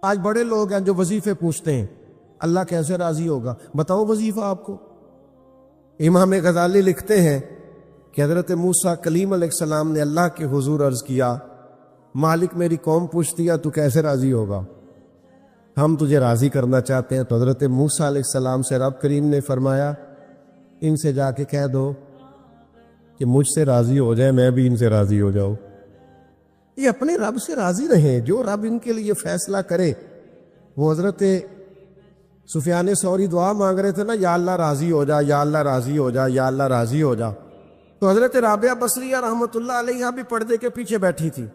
آج بڑے لوگ ہیں جو وظیفے پوچھتے ہیں اللہ کیسے راضی ہوگا؟ بتاؤ وظیفہ آپ کو۔ امام غزالی لکھتے ہیں کہ حضرت موسیٰ کلیم علیہ السلام نے اللہ کے حضور عرض کیا، مالک میری قوم پوچھتی ہے تو کیسے راضی ہوگا، ہم تجھے راضی کرنا چاہتے ہیں۔ تو حضرت موسیٰ علیہ السلام سے رب کریم نے فرمایا ان سے جا کے کہہ دو کہ مجھ سے راضی ہو جائے، میں بھی ان سے راضی ہو جاؤں۔ یہ اپنے رب سے راضی رہیں، جو رب ان کے لیے فیصلہ کرے۔ وہ حضرت سفیان ثوری دعا مانگ رہے تھے نا، یا اللہ راضی ہو جا، یا اللہ راضی ہو جا، یا اللہ راضی ہو جا۔ تو حضرت رابعہ بصریہ رحمۃ اللہ علیہا بھی پردے کے پیچھے بیٹھی تھی،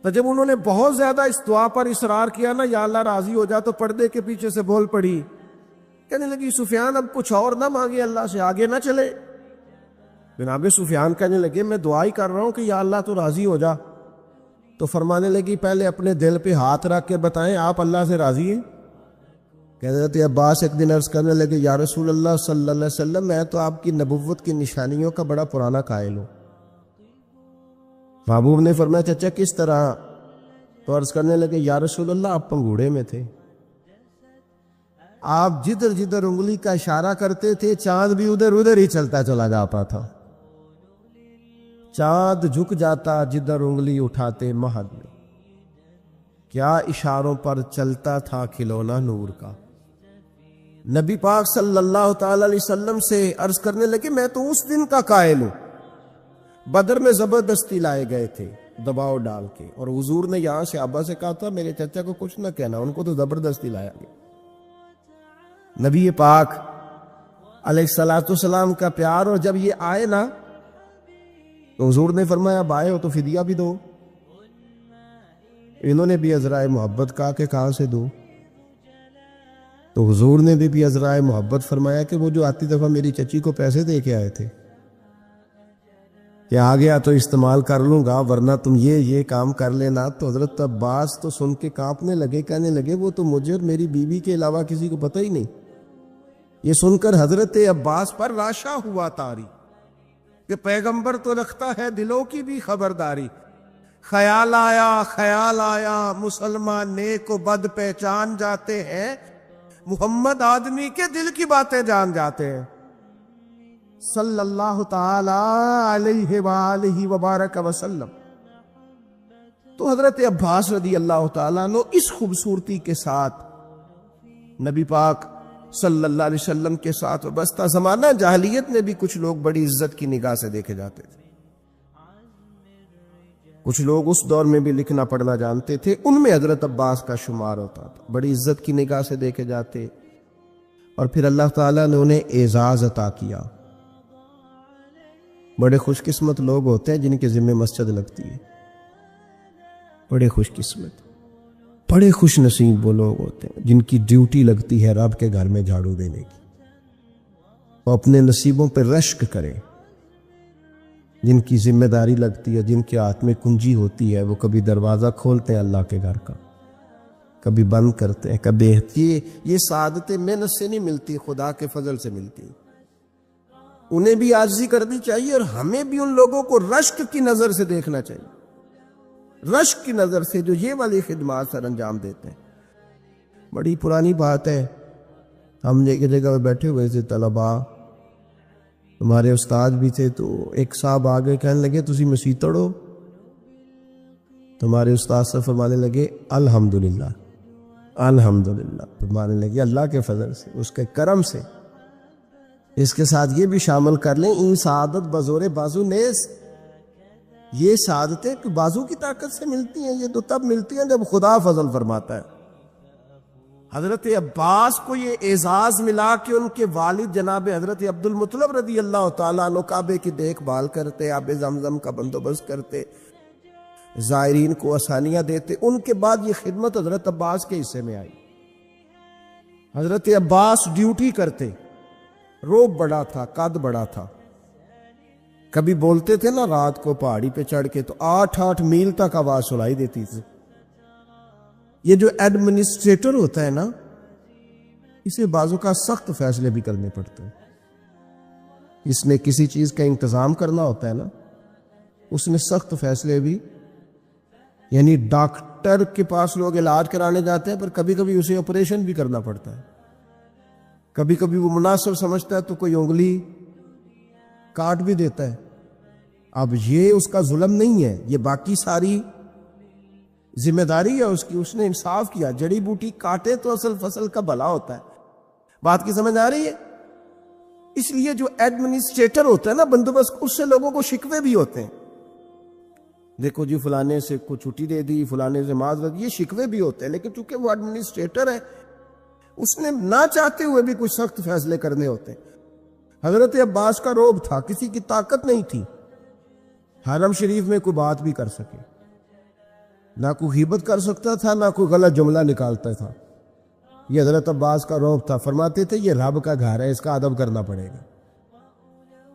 تو جب انہوں نے بہت زیادہ اس دعا پر اصرار کیا نا، یا اللہ راضی ہو جا، تو پردے کے پیچھے سے بول پڑی، کہنے لگی سفیان اب کچھ اور نہ مانگے، اللہ سے آگے نہ چلے۔ جناب سفیان کہنے لگے میں دعا ہی کر رہا ہوں کہ یا اللہ تو راضی ہو جا۔ تو فرمانے لگی پہلے اپنے دل پہ ہاتھ رکھ کے بتائیں آپ اللہ سے راضی ہیں؟ حضرت عباس ایک دن عرض کرنے لگے یا رسول اللہ صلی اللہ علیہ وسلم میں تو آپ کی نبوت کی نشانیوں کا بڑا پرانا قائل ہوں۔ محبوب نے فرمایا چچا کس طرح؟ تو عرض کرنے لگے یا رسول اللہ آپ پنگوڑے میں تھے، آپ جدھر جدھر انگلی کا اشارہ کرتے تھے چاند بھی ادھر ادھر ہی چلتا چلا جاتا تھا، چاند جھک جاتا جدھر انگلی اٹھاتے مہد میں، کیا اشاروں پر چلتا تھا کھلونا نور کا۔ نبی پاک صلی اللہ تعالی علیہ وسلم سے عرض کرنے لگے میں تو اس دن کا قائل ہوں، بدر میں زبردستی لائے گئے تھے دباؤ ڈال کے، اور حضور نے یہاں سے ابا سے کہا تھا میرے چچا کو کچھ نہ کہنا، ان کو تو زبردستی لایا گیا۔ نبی پاک علیہ الصلوۃ والسلام کا پیار، اور جب یہ آئے نا تو حضور نے فرمایا اب آئے ہو تو فدیہ بھی دو۔ انہوں نے بھی عذرائے محبت کہا کہ کہاں سے دو؟ تو حضور نے بھی عذرائے محبت فرمایا کہ وہ جو آتی دفعہ میری چچی کو پیسے دے کے آئے تھے کہ آ گیا تو استعمال کر لوں گا ورنہ تم یہ کام کر لینا۔ تو حضرت عباس تو سن کے کانپنے لگے، کہنے لگے وہ تو مجھے اور میری بیوی کے علاوہ کسی کو پتہ ہی نہیں۔ یہ سن کر حضرت عباس پر راشا ہوا طاری کہ پیغمبر تو رکھتا ہے دلوں کی بھی خبرداری۔ خیال آیا مسلمان نیک و بد پہچان جاتے ہیں، محمد آدمی کے دل کی باتیں جان جاتے ہیں، صلی اللہ تعالی علیہ وآلہ وبارک وسلم۔ تو حضرت عباس رضی اللہ تعالیٰ عنہ اس خوبصورتی کے ساتھ نبی پاک صلی اللہ علیہ وسلم کے ساتھ وابستہ، زمانہ جاہلیت میں بھی کچھ لوگ بڑی عزت کی نگاہ سے دیکھے جاتے تھے، کچھ لوگ اس دور میں بھی لکھنا پڑھنا جانتے تھے، ان میں حضرت عباس کا شمار ہوتا تھا، بڑی عزت کی نگاہ سے دیکھے جاتے، اور پھر اللہ تعالیٰ نے انہیں اعزاز عطا کیا۔ بڑے خوش قسمت لوگ ہوتے ہیں جن کے ذمہ مسجد لگتی ہے، بڑے خوش قسمت، بڑے خوش نصیب وہ لوگ ہوتے ہیں جن کی ڈیوٹی لگتی ہے رب کے گھر میں جھاڑو دینے کی، وہ اپنے نصیبوں پہ رشک کریں، جن کی ذمہ داری لگتی ہے، جن کے ہاتھ میں کنجی ہوتی ہے، وہ کبھی دروازہ کھولتے ہیں اللہ کے گھر کا، کبھی بند کرتے ہیں، کبھی یہ سعادتیں محنت سے نہیں ملتی، خدا کے فضل سے ملتی۔ انہیں بھی عاجزی کرنی چاہیے، اور ہمیں بھی ان لوگوں کو رشک کی نظر سے دیکھنا چاہیے، رشک کی نظر سے جو یہ والی خدمات سر انجام دیتے ہیں۔ بڑی پرانی بات ہے، ہم ایک جگہ پہ بیٹھے ہوئے تھے، طلباء، ہمارے استاد بھی تھے، تو ایک صاحب آگے کہنے لگے تسی مسیح توڑو؟ تو ہمارے استاد سے فرمانے لگے الحمدللہ الحمدللہ، فرمانے لگے اللہ کے فضل سے، اس کے کرم سے۔ اس کے ساتھ یہ بھی شامل کر لیں این سعادت بزور بازو نیز، یہ سعادتیں بازو کی طاقت سے ملتی ہیں، یہ تو تب ملتی ہیں جب خدا فضل فرماتا ہے۔ حضرت عباس کو یہ اعزاز ملا کہ ان کے والد جناب حضرت عبد المطلب رضی اللہ تعالیٰ عنہ کعبے کی دیکھ بھال کرتے، آب زمزم کا بندوبست کرتے، زائرین کو آسانیاں دیتے۔ ان کے بعد یہ خدمت حضرت عباس کے حصے میں آئی۔ حضرت عباس ڈیوٹی کرتے، روب بڑا تھا، قد بڑا تھا، کبھی بولتے تھے نا رات کو پہاڑی پہ چڑھ کے تو 8 میل تک آواز سنائی دیتی تھی۔ یہ جو ایڈمنسٹریٹر ہوتا ہے نا، اسے بعضوں کا سخت فیصلے بھی کرنے پڑتے ہیں، اس نے کسی چیز کا انتظام کرنا ہوتا ہے نا، اس نے سخت فیصلے بھی یعنی ڈاکٹر کے پاس لوگ علاج کرانے جاتے ہیں پر کبھی کبھی اسے آپریشن بھی کرنا پڑتا ہے، کبھی کبھی وہ مناسب سمجھتا ہے تو کوئی انگلی کاٹ بھی دیتا ہے۔ اب یہ اس کا ظلم نہیں ہے، یہ باقی ساری ذمہ داری ہے اس کی، اس نے انصاف کیا، جڑی بوٹی کاٹے تو اصل فصل کا بھلا ہوتا ہے۔ بات کی سمجھ آ رہی ہے؟ اس لیے جو ایڈمنسٹریٹر ہوتا ہے نا بندوبست، اس سے لوگوں کو شکوے بھی ہوتے ہیں، دیکھو جی فلانے سے کو چھٹی دے دی، فلانے سے معذرت، یہ شکوے بھی ہوتے ہیں، لیکن چونکہ وہ ایڈمنسٹریٹر ہے اس نے نہ چاہتے ہوئے بھی کچھ سخت فیصلے کرنے ہوتے ہیں۔ حضرت عباس کا رعب تھا، کسی کی طاقت نہیں تھی حرم شریف میں کوئی بات بھی کر سکے، نہ کوئی غیبت کر سکتا تھا، نہ کوئی غلط جملہ نکالتا تھا۔ یہ حضرت عباس کا رعب تھا، فرماتے تھے یہ رب کا گھر ہے، اس کا ادب کرنا پڑے گا۔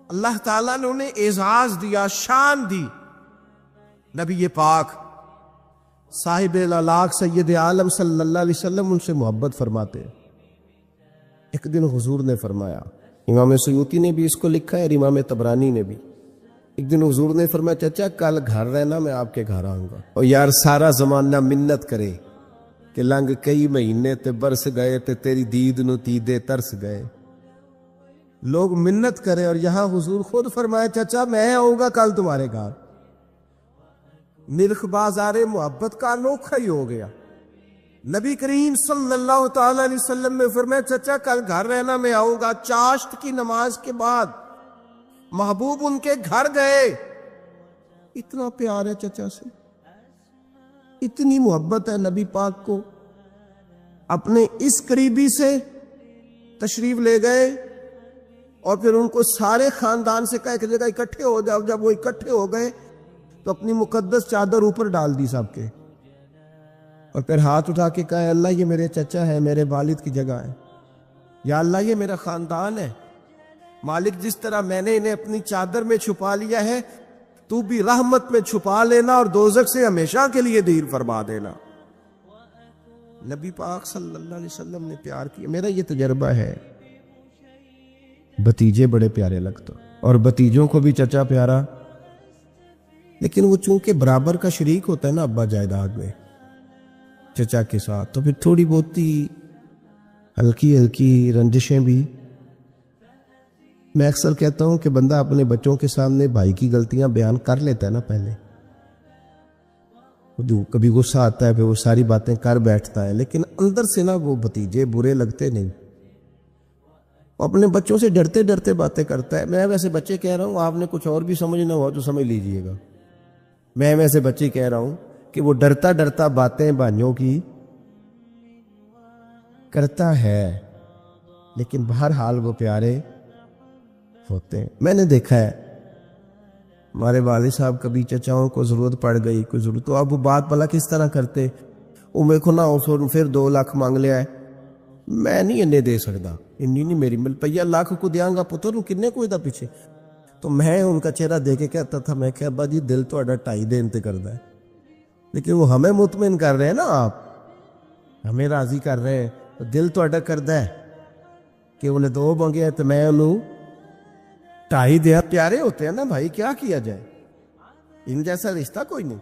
اللہ تعالیٰ نے انہیں اعزاز دیا، شان دی۔ نبی پاک صاحب الالاق سید عالم صلی اللہ علیہ وسلم ان سے محبت فرماتے ہیں۔ ایک دن حضور نے فرمایا، امام سیوطی نے بھی اس کو لکھا ہے اور امام طبرانی نے بھی، ایک دن حضور نے فرمایا چچا کل گھر رہنا، میں آپ کے گھر آؤں گا۔ اور یار سارا زمانہ منت کرے کہ لنگ کئی مہینے تے برس گئے تے تیری دید نو تیدے ترس گئے، لوگ منت کرے اور یہاں حضور خود فرمایا چچا میں آؤں گا کل تمہارے گھر۔ نرخ بازار محبت کا انوکھا ہی ہو گیا۔ نبی کریم صلی اللہ تعالی علیہ وسلم نے فرمایا چچا کل گھر رہنا، میں آؤں گا۔ چاشت کی نماز کے بعد محبوب ان کے گھر گئے، اتنا پیار ہے چچا سے، اتنی محبت ہے نبی پاک کو، اپنے اس قریبی سے تشریف لے گئے اور پھر ان کو سارے خاندان سے کہا ایک جگہ اکٹھے ہو جاؤ۔ جب وہ اکٹھے ہو گئے تو اپنی مقدس چادر اوپر ڈال دی سب کے، اور پھر ہاتھ اٹھا کے کہا اللہ یہ میرے چچا ہے، میرے والد کی جگہ ہے، یا اللہ یہ میرا خاندان ہے، مالک جس طرح میں نے انہیں اپنی چادر میں چھپا لیا ہے تو بھی رحمت میں چھپا لینا اور دوزخ سے ہمیشہ کے لیے دور فرما دینا۔ نبی پاک صلی اللہ علیہ وسلم نے پیار کیا۔ میرا یہ تجربہ ہے، بھتیجے بڑے پیارے لگتے اور بھتیجوں کو بھی چچا پیارا، لیکن وہ چونکہ برابر کا شریک ہوتا ہے نا ابا جائیداد میں چچا کے ساتھ، تو پھر تھوڑی بہت ہلکی ہلکی رنجشیں بھی۔ میں اکثر کہتا ہوں کہ بندہ اپنے بچوں کے سامنے بھائی کی غلطیاں بیان کر لیتا ہے نا پہلے، کبھی غصہ آتا ہے پھر وہ ساری باتیں کر بیٹھتا ہے، لیکن اندر سے نا وہ بھتیجے برے لگتے نہیں، وہ اپنے بچوں سے ڈرتے ڈرتے باتیں کرتا ہے۔ میں ویسے بچے کہہ رہا ہوں، آپ نے کچھ اور بھی سمجھنا ہوا تو سمجھ لیجئے گا، میں ویسے بچے کہہ رہا ہوں کہ وہ ڈرتا ڈرتا باتیں بھائیوں کی کرتا ہے، لیکن بہرحال وہ پیارے ہوتے ہیں۔ میں نے دیکھا ہے ہمارے والد صاحب کبھی چچاؤں کو ضرورت پڑ گئی، کوئی ضرورت تو اب وہ بات بلا کس طرح کرتے، وہ میرے کو نہ پھر 2 لاکھ مانگ لیا ہے، میں نہیں انہیں دے سکتا، انی نہیں میری مل پہ لاکھ کو دیاں گا پتر کنے کوئی دا پیچھے۔ تو میں ان کا چہرہ دے کے کہتا تھا، میں کہ ابا جی دل تو اڈا 2.5 دن تے کردا ہے، لیکن وہ ہمیں مطمئن کر رہے ہیں نا، آپ ہمیں راضی کر رہے ہیں، تو دل تو اڈا کردا ہے کہ انہیں 2 مانگے تو میں انہوں 2.5 دیا۔ پیارے ہوتے ہیں نا بھائی، کیا کیا جائے، ان جیسا رشتہ کوئی نہیں۔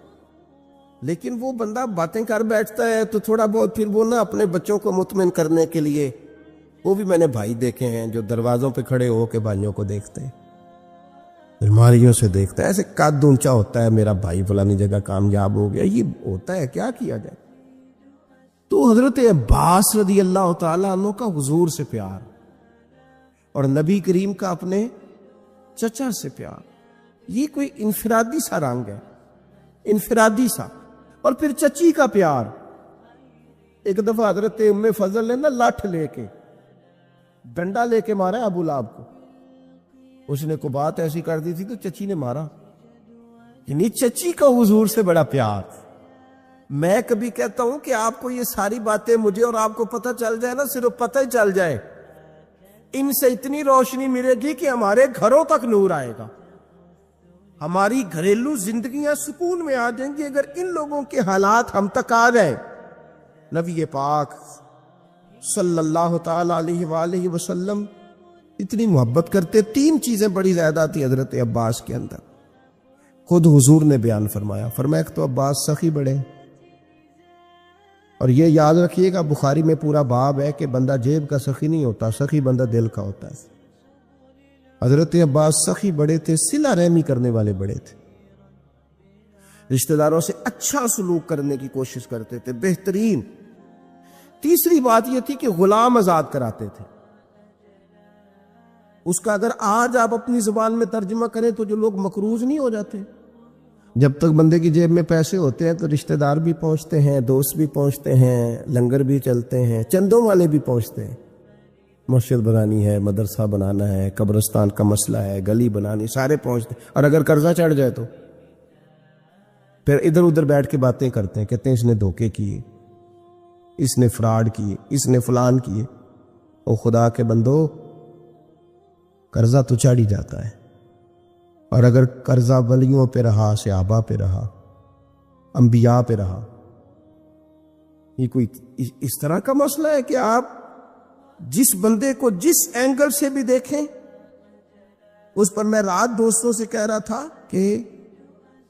لیکن وہ بندہ باتیں کر بیٹھتا ہے تو تھوڑا بہت پھر وہ نا اپنے بچوں کو مطمئن کرنے کے لیے، وہ بھی میں نے بھائی دیکھے ہیں جو دروازوں پہ کھڑے ہو کے بھائیوں کو دیکھتے ہیں، بیماریوں سے دیکھتا ہے، ایسے قد اونچا ہوتا ہے میرا بھائی فلانی جگہ کامیاب ہو گیا، یہ ہوتا ہے، کیا کیا جائے۔ تو حضرت عباس رضی اللہ تعالیٰ عنہ کا حضور سے پیار اور نبی کریم کا اپنے چچا سے پیار، یہ کوئی انفرادی سا رنگ ہے، انفرادی سا۔ اور پھر چچی کا پیار، ایک دفعہ حضرت ام فضل نے نا لاٹھ لے کے ڈنڈا لے کے مارا ابو لہب کو، اس نے کو بات ایسی کر دی تھی تو چچی نے مارا، یعنی چچی کا حضور سے بڑا پیار۔ میں کبھی کہتا ہوں کہ آپ کو یہ ساری باتیں مجھے اور آپ کو پتہ چل جائے نا، صرف پتہ ہی چل جائے، ان سے اتنی روشنی ملے گی کہ ہمارے گھروں تک نور آئے گا، ہماری گھریلو زندگیاں سکون میں آ جائیں گی اگر ان لوگوں کے حالات ہم تک آ جائیں۔ نبی پاک صلی اللہ تعالی علیہ وآلہ وسلم اتنی محبت کرتے، 3 چیزیں بڑی زیادہ تھی حضرت عباس کے اندر، خود حضور نے بیان فرمایا، فرمایا کہ تو عباس سخی بڑے، اور یہ یاد رکھیے گا بخاری میں پورا باب ہے کہ بندہ جیب کا سخی نہیں ہوتا، سخی بندہ دل کا ہوتا ہے۔ حضرت عباس سخی بڑے تھے، صلہ رحمی کرنے والے بڑے تھے، رشتہ داروں سے اچھا سلوک کرنے کی کوشش کرتے تھے، بہترین۔ تیسری بات یہ تھی کہ غلام آزاد کراتے تھے۔ اس کا اگر آج آپ اپنی زبان میں ترجمہ کریں تو جو لوگ مقروض نہیں ہو جاتے، جب تک بندے کی جیب میں پیسے ہوتے ہیں تو رشتہ دار بھی پہنچتے ہیں، دوست بھی پہنچتے ہیں، لنگر بھی چلتے ہیں، چندوں والے بھی پہنچتے ہیں، مسجد بنانی ہے، مدرسہ بنانا ہے، قبرستان کا مسئلہ ہے، گلی بنانی، سارے پہنچتے ہیں۔ اور اگر قرضہ چڑھ جائے تو پھر ادھر ادھر بیٹھ کے باتیں کرتے ہیں، کہتے ہیں اس نے دھوکے کیے، اس نے فراڈ کیے، اس نے فلان کیے۔ او خدا کے بندو، قرضہ تو چڑھ ہی جاتا ہے، اور اگر قرضہ ولیوں پہ رہا، صحابہ پہ رہا، انبیاء پہ رہا، یہ کوئی اس طرح کا مسئلہ ہے کہ آپ جس بندے کو جس اینگل سے بھی دیکھیں اس پر۔ میں رات دوستوں سے کہہ رہا تھا کہ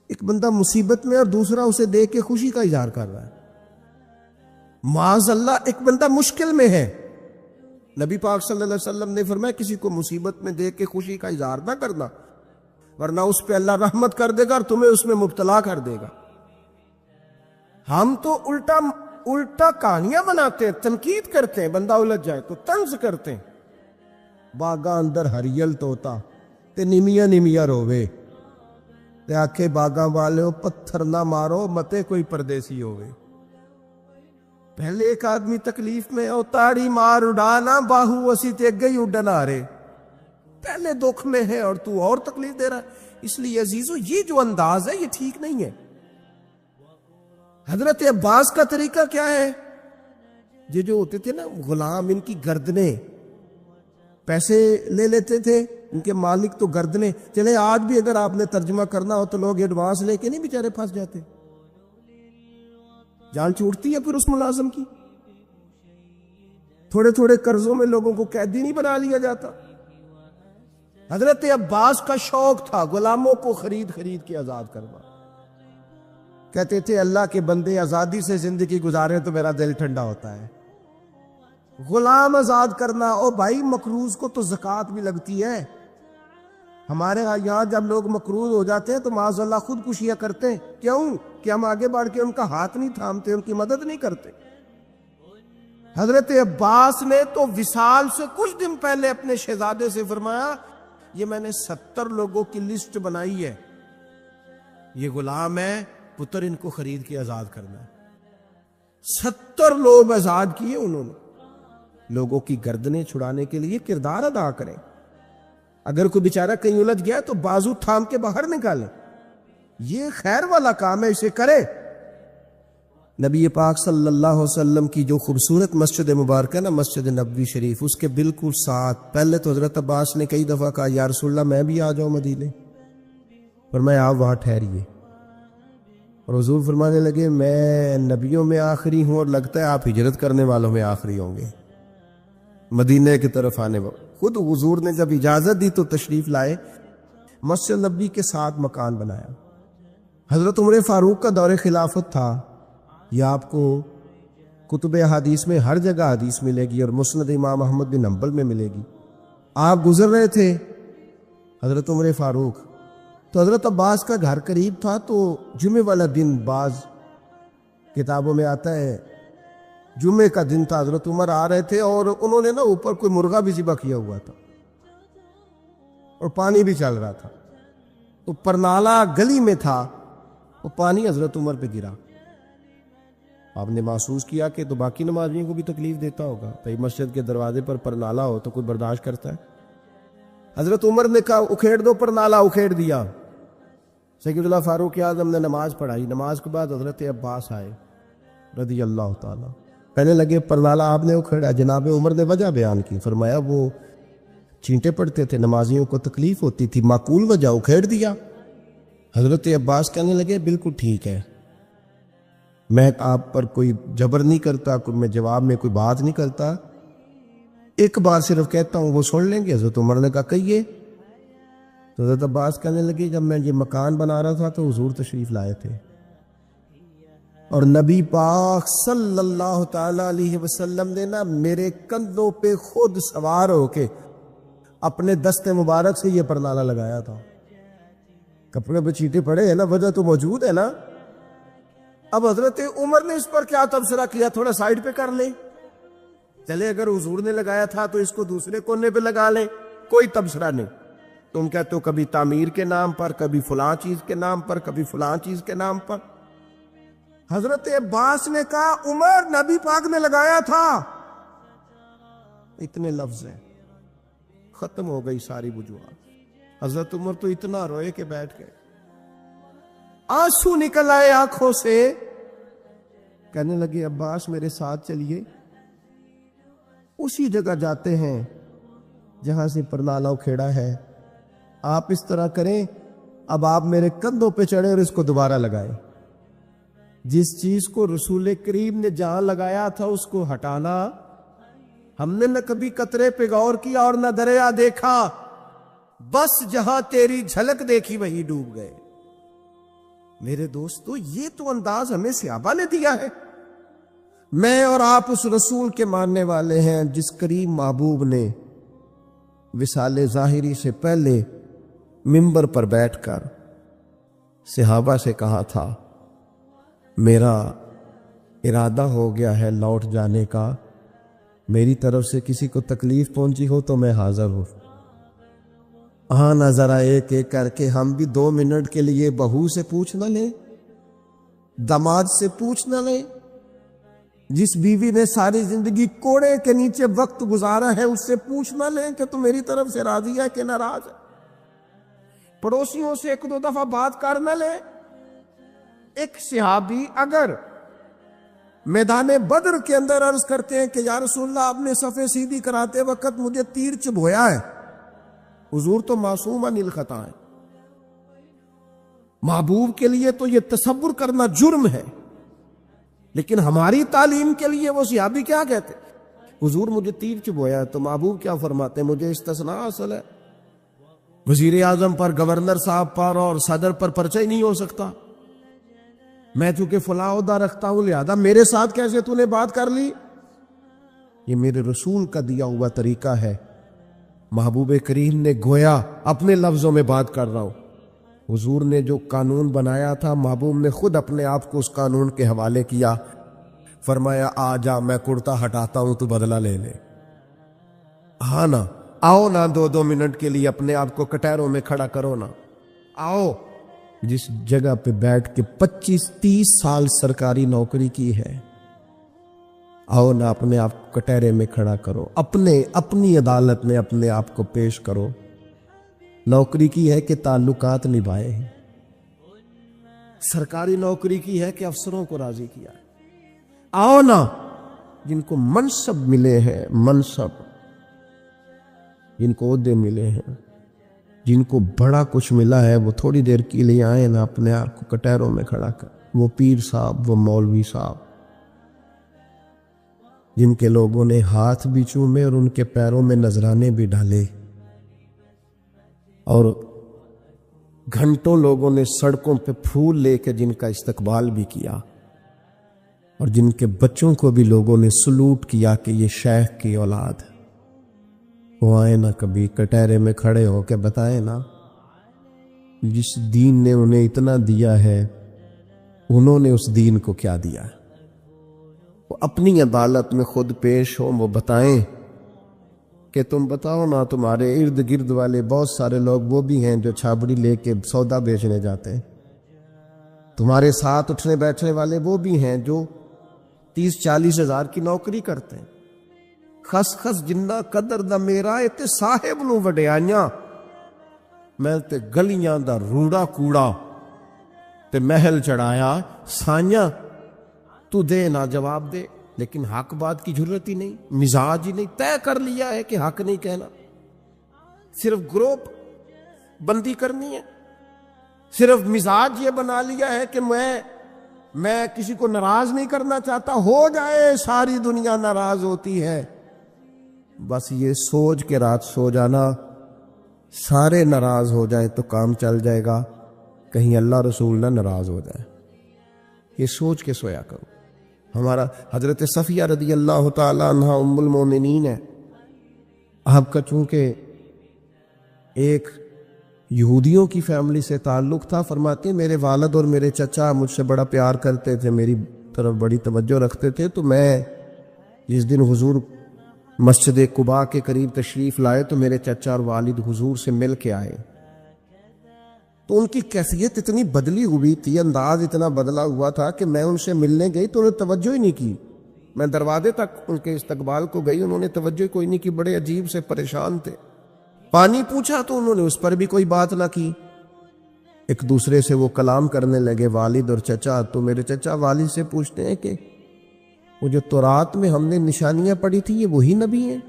ایک بندہ مصیبت میں اور دوسرا اسے دیکھ کے خوشی کا اظہار کر رہا ہے۔ معاذ اللہ، ایک بندہ مشکل میں ہے، نبی پاک صلی اللہ علیہ وسلم نے فرمایا کسی کو مصیبت میں دیکھ کے خوشی کا اظہار نہ کرنا، ورنہ اس پہ اللہ رحمت کر دے گا اور تمہیں اس میں مبتلا کر دے گا۔ ہم تو الٹا کہانیاں بناتے ہیں، تنقید کرتے ہیں، بندہ الجھ جائے تو طنز کرتے ہیں۔ باغاں اندر ہریل توتا تے نمیاں نمیاں روے، تے آکھے باغاں والےو پتھر نہ مارو متے کوئی پردیسی ہوئے۔ پہلے ایک آدمی تکلیف میں او تاڑی مار اڑانا باہو اسی تے گئی اڈن آ رہے، پہلے دکھ میں ہے اور تو اور تکلیف دے رہا ہے۔ اس لیے عزیزو، یہ جو انداز ہے یہ ٹھیک نہیں ہے۔ حضرت عباس کا طریقہ کیا ہے؟ یہ جو ہوتے تھے نا غلام، ان کی گردنیں، پیسے لے لیتے تھے ان کے مالک تو گردنیں۔ چلے آج بھی اگر آپ نے ترجمہ کرنا ہو تو لوگ ایڈوانس لے کے نہیں بیچارے پھنس جاتے، جان چھوٹتی ہے پھر اس ملازم کی۔ تھوڑے تھوڑے قرضوں میں لوگوں کو قیدی نہیں بنا لیا جاتا۔ حضرت عباس کا شوق تھا غلاموں کو خرید کے آزاد کرنا۔ کہتے تھے اللہ کے بندے آزادی سے زندگی گزارے تو میرا دل ٹھنڈا ہوتا ہے۔ غلام آزاد کرنا، او بھائی مقروض کو تو زکوٰۃ بھی لگتی ہے۔ ہمارے یہاں جب لوگ مقروض ہو جاتے ہیں تو معاذ اللہ خودکشیاں کرتے ہیں، کیوں؟ کہ ہم آگے بڑھ کے ان کا ہاتھ نہیں تھامتے، ان کی مدد نہیں کرتے۔ حضرت عباس نے تو وصال سے کچھ دن پہلے اپنے شہزادے سے فرمایا یہ میں نے 70 لوگوں کی لسٹ بنائی ہے، یہ غلام ہے، پتر ان کو خرید کے آزاد کرنا ہے۔ 70 لوگ آزاد کیے انہوں نے۔ لوگوں کی گردنیں چھڑانے کے لیے کردار ادا کریں۔ اگر کوئی بیچارہ کہیں الجھ گیا تو بازو تھام کے باہر نکالیں، یہ خیر والا کام ہے، اسے کرے۔ نبی پاک صلی اللہ علیہ وسلم کی جو خوبصورت مسجد مبارکہ نا، مسجد نبوی شریف، اس کے بالکل ساتھ پہلے تو حضرت عباس نے کئی دفعہ کہا یا رسول اللہ میں بھی آ جاؤں مدینے، پر میں آپ وہاں ٹھہریے۔ اور حضور فرمانے لگے میں نبیوں میں آخری ہوں اور لگتا ہے آپ ہجرت کرنے والوں میں آخری ہوں گے، مدینے کی طرف آنے والے۔ خود حضور نے جب اجازت دی تو تشریف لائے، مسجد نبوی کے ساتھ مکان بنایا۔ حضرت عمر فاروق کا دور خلافت تھا، یہ آپ کو کتب احادیث میں ہر جگہ حدیث ملے گی، اور مسند امام احمد بن حنبل میں ملے گی۔ آپ گزر رہے تھے حضرت عمر فاروق، تو حضرت عباس کا گھر قریب تھا، تو جمعے والا دن، بعض کتابوں میں آتا ہے جمعے کا دن تھا، حضرت عمر آ رہے تھے اور انہوں نے نا اوپر کوئی مرغا بھی ذبح کیا ہوا تھا اور پانی بھی چل رہا تھا، تو پرنالا گلی میں تھا، وہ پانی حضرت عمر پہ گرا۔ آپ نے محسوس کیا کہ تو باقی نمازیوں کو بھی تکلیف دیتا ہوگا، بھائی مسجد کے دروازے پر پرنالا ہو تو کوئی برداشت کرتا ہے؟ حضرت عمر نے کہا اکھیڑ دو پرنالا، اکھیڑ دیا۔ سید اللہ فاروق اعظم نے نماز پڑھائی، نماز کے بعد حضرت عباس آئے رضی اللہ تعالیٰ، کہنے لگے پرنالا آپ نے اکھیڑا؟ جناب عمر نے وجہ بیان کی، فرمایا وہ چینٹے پڑتے تھے، نمازیوں کو تکلیف ہوتی تھی، معقول وجہ، اکھیڑ دیا۔ حضرت عباس کہنے لگے بالکل ٹھیک ہے، میں آپ پر کوئی جبر نہیں کرتا، میں جواب میں کوئی بات نہیں کرتا، ایک بار صرف کہتا ہوں وہ سن لیں گے؟ حضرت عمر نے کہا کہیے۔ تو حضرت عباس کہنے لگے جب میں یہ مکان بنا رہا تھا تو حضور تشریف لائے تھے، اور نبی پاک صلی اللہ تعالی علیہ وسلم نے نا میرے کندھوں پہ خود سوار ہو کے اپنے دست مبارک سے یہ پرنالہ لگایا تھا۔ کپڑے پہ چیٹے پڑے ہیں نا، وجہ تو موجود ہے نا۔ اب حضرت عمر نے اس پر کیا تبصرہ کیا، تھوڑا سائڈ پہ کر لیں، چلے اگر حضور نے لگایا تھا تو اس کو دوسرے کونے پہ لگا لیں، کوئی تبصرہ نہیں۔ تم کہتے ہو کبھی تعمیر کے نام پر، کبھی فلاں چیز کے نام پر، کبھی فلاں چیز کے نام پر۔ حضرت عباس نے کہا عمر نبی پاک نے لگایا تھا، اتنے لفظ ہیں، ختم ہو گئی ساری وجوہات۔ حضرت عمر تو اتنا روئے کہ بیٹھ گئے، آنسو نکل آئے آنکھوں سے، کہنے لگے عباس میرے ساتھ چلیے، اسی جگہ جاتے ہیں جہاں سے پرنالہ اکھیڑا ہے، آپ اس طرح کریں، اب آپ میرے کندھوں پہ چڑھے اور اس کو دوبارہ لگائیں۔ جس چیز کو رسول کریم نے جہاں لگایا تھا اس کو ہٹانا، ہم نے نہ کبھی قطرے پہ غور کیا اور نہ دریا دیکھا، بس جہاں تیری جھلک دیکھی وہی ڈوب گئے۔ میرے دوستو یہ تو انداز ہمیں صحابہ نے دیا ہے۔ میں اور آپ اس رسول کے ماننے والے ہیں جس کریم محبوب نے وصال ظاہری سے پہلے منبر پر بیٹھ کر صحابہ سے کہا تھا میرا ارادہ ہو گیا ہے لوٹ جانے کا، میری طرف سے کسی کو تکلیف پہنچی ہو تو میں حاضر ہوں۔ ہاں نہ ذرا ایک ایک کر کے ہم بھی 2 منٹ کے لیے بہو سے پوچھ نہ لیں، داماد سے پوچھ نہ لیں، جس بیوی نے ساری زندگی کوڑے کے نیچے وقت گزارا ہے اس سے پوچھ نہ لیں کہ تم میری طرف سے راضی ہے کہ ناراض ہے۔ پڑوسیوں سے 1-2 دفعہ بات کر نہ لیں۔ ایک صحابی اگر میدان بدر کے اندر عرض کرتے ہیں کہ یا رسول اللہ آپ نے صفیں سیدھی کراتے وقت مجھے تیر چبھویا ہے، حضور تو معصوم عن الخطا ہے، محبوب کے لیے تو یہ تصور کرنا جرم ہے، لیکن ہماری تعلیم کے لیے وہ صحابی کیا کہتے، حضور مجھے تیر چبھویا ہے، تو محبوب کیا فرماتے، مجھے استثناء حاصل ہے، وزیر اعظم پر، گورنر صاحب پر اور صدر پر پرچہ ہی نہیں ہو سکتا، میں چونکہ فلاں عہدہ رکھتا ہوں لہذا میرے ساتھ کیسے تو نے بات کر لی۔ یہ میرے رسول کا دیا ہوا طریقہ ہے۔ محبوب کریم نے گویا اپنے لفظوں میں بات کر رہا ہوں، حضور نے جو قانون بنایا تھا محبوب نے خود اپنے آپ کو اس قانون کے حوالے کیا، فرمایا آ جا میں کرتا ہٹاتا ہوں تو بدلہ لے لے۔ ہاں نا آؤ نا 2 منٹ کے لیے اپنے آپ کو کٹہروں میں کھڑا کرو نا، آؤ جس جگہ پہ بیٹھ کے 25-30 سال سرکاری نوکری کی ہے، آؤ نہ اپنے آپ کو کٹہرے میں کھڑا کرو، اپنی عدالت میں اپنے آپ کو پیش کرو۔ نوکری کی ہے کہ تعلقات نبھائے ہیں، سرکاری نوکری کی ہے کہ افسروں کو راضی کیا۔ آؤ نا جن کو منصب ملے ہیں، منصب جن کو عہدے ملے ہیں، جن کو بڑا کچھ ملا ہے، وہ تھوڑی دیر کے لیے آئے نا اپنے آپ کو کٹہروں میں کھڑا کر۔ وہ پیر صاحب، وہ مولوی صاحب جن کے لوگوں نے ہاتھ بھی چومے اور ان کے پیروں میں نذرانے بھی ڈالے، اور گھنٹوں لوگوں نے سڑکوں پہ پھول لے کے جن کا استقبال بھی کیا، اور جن کے بچوں کو بھی لوگوں نے سلوٹ کیا کہ یہ شیخ کی اولاد ہے، وہ آئے نا کبھی کٹہرے میں کھڑے ہو کے بتائے نا جس دین نے انہیں اتنا دیا ہے انہوں نے اس دین کو کیا دیا ہے۔ وہ اپنی عدالت میں خود پیش ہوں، وہ بتائیں کہ تم بتاؤ نا تمہارے ارد گرد والے بہت سارے لوگ وہ بھی ہیں جو چھابڑی لے کے سودا بیچنے جاتے ہیں، تمہارے ساتھ اٹھنے بیٹھنے والے وہ بھی ہیں جو 30-40 ہزار کی نوکری کرتے ہیں، خس خس جنہ قدر دا میرا تے صاحب نو وڈیائیاں، میں تے گلیاں دا روڑا کوڑا تے محل چڑھایا سائیاں، تو دے نہ جواب دے، لیکن حق بات کی ضرورت ہی نہیں، مزاج ہی نہیں، طے کر لیا ہے کہ حق نہیں کہنا، صرف گروپ بندی کرنی ہے، صرف مزاج یہ بنا لیا ہے کہ میں کسی کو ناراض نہیں کرنا چاہتا، ہو جائے ساری دنیا ناراض ہوتی ہے، بس یہ سوچ کے رات سو جانا سارے ناراض ہو جائیں تو کام چل جائے گا، کہیں اللہ رسول نہ ناراض ہو جائے، یہ سوچ کے سویا کرو۔ ہمارا حضرت صفیہ رضی اللہ تعالی عنہا ام المومنین ہے، آپ کا چونکہ ایک یہودیوں کی فیملی سے تعلق تھا، فرماتے ہیں میرے والد اور میرے چچا مجھ سے بڑا پیار کرتے تھے، میری طرف بڑی توجہ رکھتے تھے، تو میں جس دن حضور مسجد قباء کے قریب تشریف لائے تو میرے چچا اور والد حضور سے مل کے آئے، تو ان کی کیفیت اتنی بدلی ہوئی تھی، انداز اتنا بدلا ہوا تھا کہ میں ان سے ملنے گئی تو انہوں نے توجہ ہی نہیں کی، میں دروازے تک ان کے استقبال کو گئی، انہوں نے توجہ کوئی نہیں کی، بڑے عجیب سے پریشان تھے۔ پانی پوچھا تو انہوں نے اس پر بھی کوئی بات نہ کی، ایک دوسرے سے وہ کلام کرنے لگے والد اور چچا، تو میرے چچا والد سے پوچھتے ہیں کہ وہ جو تورات میں ہم نے نشانیاں پڑھی تھی یہ وہی نبی ہیں؟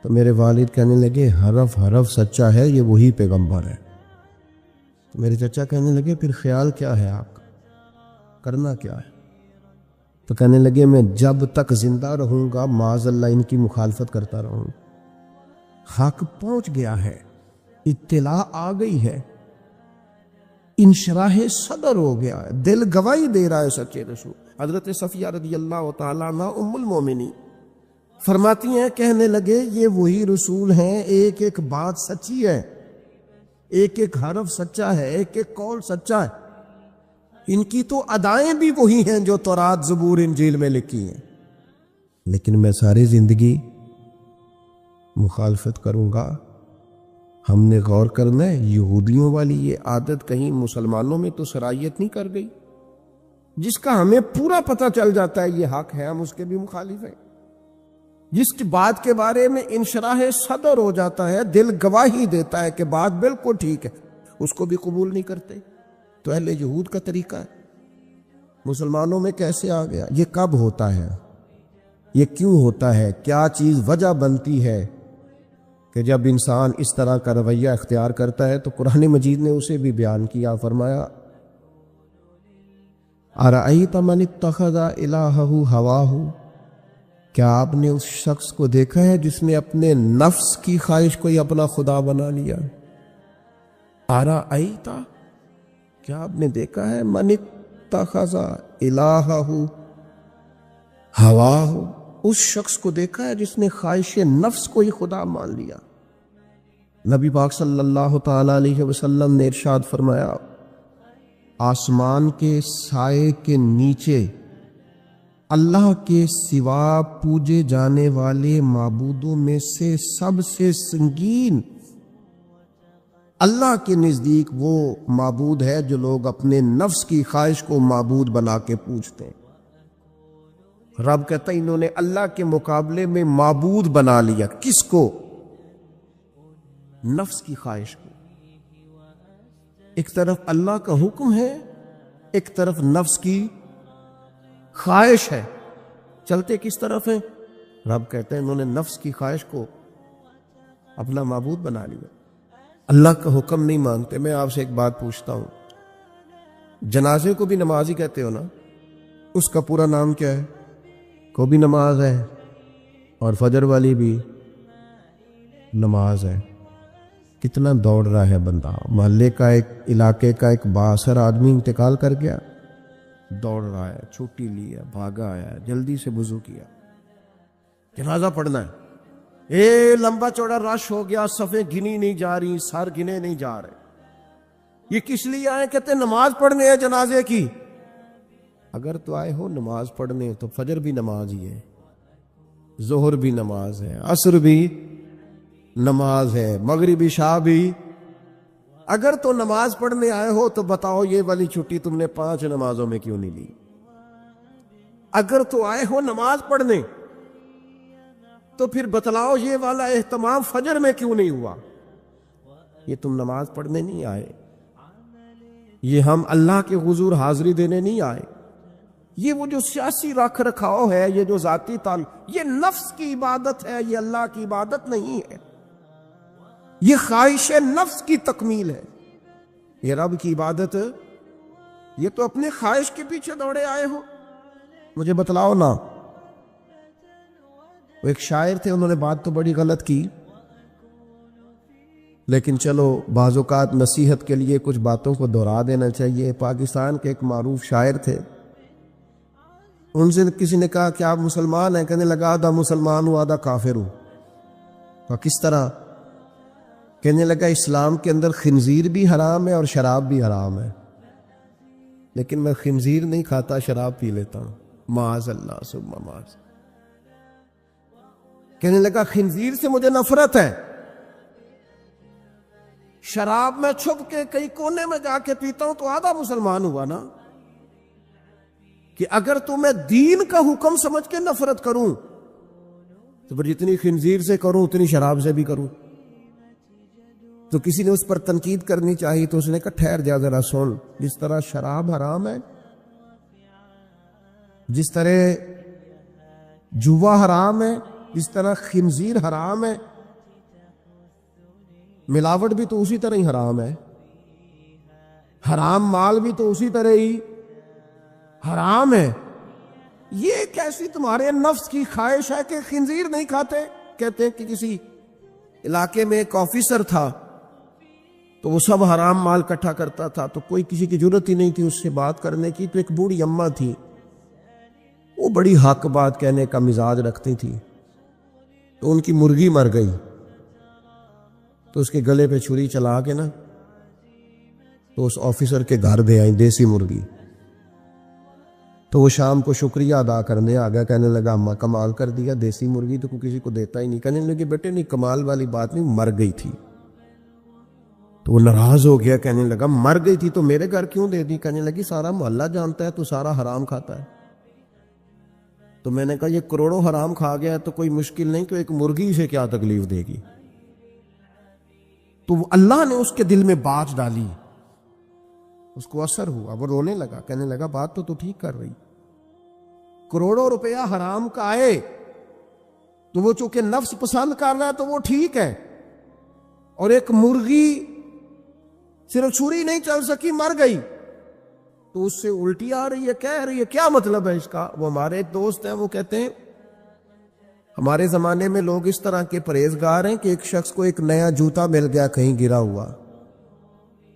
تو میرے والد کہنے لگے حرف حرف سچا ہے، یہ وہی پیغمبر ہے۔ تو میرے چچا کہنے لگے پھر خیال کیا ہے آپ کا، کرنا کیا ہے؟ تو کہنے لگے میں جب تک زندہ رہوں گا معاذ اللہ ان کی مخالفت کرتا رہوں گا۔ حق پہنچ گیا ہے، اطلاع آ گئی ہے، انشراح صدر ہو گیا ہے، دل گواہی دے رہا ہے سچے رسول۔ حضرت صفیہ رضی اللہ تعالیٰ عنہ ام المومنین فرماتی ہیں کہنے لگے یہ وہی رسول ہیں، ایک ایک بات سچی ہے، ایک ایک حرف سچا ہے، ایک ایک قول سچا ہے، ان کی تو ادائیں بھی وہی ہیں جو تورات زبور انجیل میں لکھی ہیں، لیکن میں ساری زندگی مخالفت کروں گا۔ ہم نے غور کرنا ہے یہودیوں والی یہ عادت کہیں مسلمانوں میں تو سرایت نہیں کر گئی، جس کا ہمیں پورا پتہ چل جاتا ہے یہ حق ہے، ہم اس کے بھی مخالف ہیں، جس کی بات کے بارے میں انشراح صدر ہو جاتا ہے، دل گواہی دیتا ہے کہ بات بالکل ٹھیک ہے، اس کو بھی قبول نہیں کرتے۔ تو اہل یہود کا طریقہ ہے، مسلمانوں میں کیسے آ گیا؟ یہ کب ہوتا ہے؟ یہ کیوں ہوتا ہے؟ کیا چیز وجہ بنتی ہے کہ جب انسان اس طرح کا رویہ اختیار کرتا ہے؟ تو قرآن مجید نے اسے بھی بیان کیا، فرمایا اَرَأَيْتَ مَنِ اتَّخَذَ إِلَٰهَهُ هَوَاهُ، کیا آپ نے اس شخص کو دیکھا ہے جس نے اپنے نفس کی خواہش کو ہی اپنا خدا بنا لیا؟ اَرَأَيْتَ، کیا آپ نے دیکھا ہے مَنِ اتَّخَذَ إِلَٰهَهُ هَوَاهُ، اس شخص کو دیکھا ہے جس نے خواہش نفس کو ہی خدا مان لیا۔ نبی پاک صلی اللہ تعالی علیہ وسلم نے ارشاد فرمایا آسمان کے سائے کے نیچے اللہ کے سوا پوجے جانے والے معبودوں میں سے سب سے سنگین اللہ کے نزدیک وہ معبود ہے جو لوگ اپنے نفس کی خواہش کو معبود بنا کے پوجتے ہیں۔ رب کہتا ہے انہوں نے اللہ کے مقابلے میں معبود بنا لیا، کس کو؟ نفس کی خواہش کو۔ ایک طرف اللہ کا حکم ہے، ایک طرف نفس کی خواہش ہے، چلتے کس طرف ہیں؟ رب کہتے ہیں انہوں نے نفس کی خواہش کو اپنا معبود بنا لیا، اللہ کا حکم نہیں مانتے۔ میں آپ سے ایک بات پوچھتا ہوں، جنازے کو بھی نماز ہی کہتے ہو نا؟ اس کا پورا نام کیا ہے؟ کو بھی نماز ہے اور فجر والی بھی نماز ہے۔ کتنا دوڑ رہا ہے بندہ، محلے کا ایک علاقے کا ایک بااثر آدمی انتقال کر گیا، دوڑ رہا ہے، چھٹی لی ہے، بھاگا آیا ہے، جلدی سے وضو کیا، جنازہ پڑھنا ہے، لمبا چوڑا رش ہو گیا، صفیں گنی نہیں جا رہی، سر گنے نہیں جا رہے، یہ کس لیے آئے؟ کہتے نماز پڑھنے ہے جنازے کی۔ اگر تو آئے ہو نماز پڑھنے تو فجر بھی نماز ہی ہے، ظہر بھی نماز ہے، عصر بھی نماز ہے، مغرب عشاء بھی۔ اگر تو نماز پڑھنے آئے ہو تو بتاؤ یہ والی چھٹی تم نے 5 نمازوں میں کیوں نہیں لی؟ اگر تو آئے ہو نماز پڑھنے تو پھر بتلاؤ یہ والا اہتمام فجر میں کیوں نہیں ہوا؟ یہ تم نماز پڑھنے نہیں آئے، یہ ہم اللہ کے حضور حاضری دینے نہیں آئے، یہ وہ جو سیاسی رکھ رکھاؤ ہے، یہ جو ذاتی تعلق، یہ نفس کی عبادت ہے، یہ اللہ کی عبادت نہیں ہے، یہ خواہش نفس کی تکمیل ہے۔ یہ رب کی عبادت، یہ تو اپنے خواہش کے پیچھے دوڑے آئے ہو۔ مجھے بتلاؤ نا۔ وہ ایک شاعر تھے، انہوں نے بات تو بڑی غلط کی، لیکن چلو بعض اوقات نصیحت کے لیے کچھ باتوں کو دہرا دینا چاہیے۔ پاکستان کے ایک معروف شاعر تھے، ان سے کسی نے کہا کہ آپ مسلمان ہیں؟ کہنے لگا آدھا مسلمان ہوں آدھا کافر ہوں۔ کہا کس طرح؟ کہنے لگا اسلام کے اندر خنزیر بھی حرام ہے اور شراب بھی حرام ہے، لیکن میں خنزیر نہیں کھاتا، شراب پی لیتا ہوں، معاذ اللہ ثم معاذ۔ کہنے لگا خنزیر سے مجھے نفرت ہے، شراب میں چھپ کے کئی کونے میں جا کے پیتا ہوں تو آدھا مسلمان ہوا نا۔ کہ اگر تو میں دین کا حکم سمجھ کے نفرت کروں تو پھر جتنی خنزیر سے کروں اتنی شراب سے بھی کروں۔ تو کسی نے اس پر تنقید کرنی چاہی تو اس نے کہا ٹھہر جا ذرا سن، جس طرح شراب حرام ہے، جس طرح جوا حرام ہے، جس طرح خنزیر حرام ہے، ملاوٹ بھی تو اسی طرح ہی حرام ہے، حرام مال بھی تو اسی طرح ہی حرام ہے۔ یہ کیسی تمہارے نفس کی خواہش ہے کہ خنزیر نہیں کھاتے؟ کہتے ہیں کہ کسی علاقے میں ایک آفیسر تھا تو وہ سب حرام مال اکٹھا کرتا تھا، تو کوئی کسی کی ضرورت ہی نہیں تھی اس سے بات کرنے کی، تو ایک بوڑھی اماں تھی، وہ بڑی حق بات کہنے کا مزاج رکھتی تھی، تو ان کی مرغی مر گئی، تو اس کے گلے پہ چھری چلا کے نا تو اس آفیسر کے گھر دے آئیں دیسی مرغی۔ تو وہ شام کو شکریہ ادا کرنے آ گیا، کہنے لگا اماں کمال کر دیا، دیسی مرغی تو کسی کو دیتا ہی نہیں۔ کہنے لگے بیٹے نہیں کمال والی بات نہیں، مر گئی تھی۔ تو وہ ناراض ہو گیا، کہنے لگا مر گئی تھی تو میرے گھر کیوں دے دی؟ کہنے لگی سارا محلہ جانتا ہے تو سارا حرام کھاتا ہے۔ تو میں نے کہا یہ کروڑوں حرام کھا گیا تو کوئی مشکل نہیں، تو ایک مرغی سے کیا تکلیف دے گی؟ تو اللہ نے اس کے دل میں بات ڈالی، اس کو اثر ہوا، وہ رونے لگا، کہنے لگا بات تو ٹھیک کر رہی، کروڑوں روپیہ حرام کا آئے تو وہ چونکہ نفس پسند کر رہا ہے تو وہ ٹھیک ہے، اور ایک مرغی صرف چھری نہیں چل سکی مر گئی تو اس سے الٹی آ رہی ہے، کہہ رہی ہے کیا مطلب ہے اس کا؟ وہ ہمارے ایک دوست ہیں، وہ کہتے ہیں ہمارے زمانے میں لوگ اس طرح کے پرہیزگار ہیں کہ ایک شخص کو ایک نیا جوتا مل گیا کہیں گرا ہوا،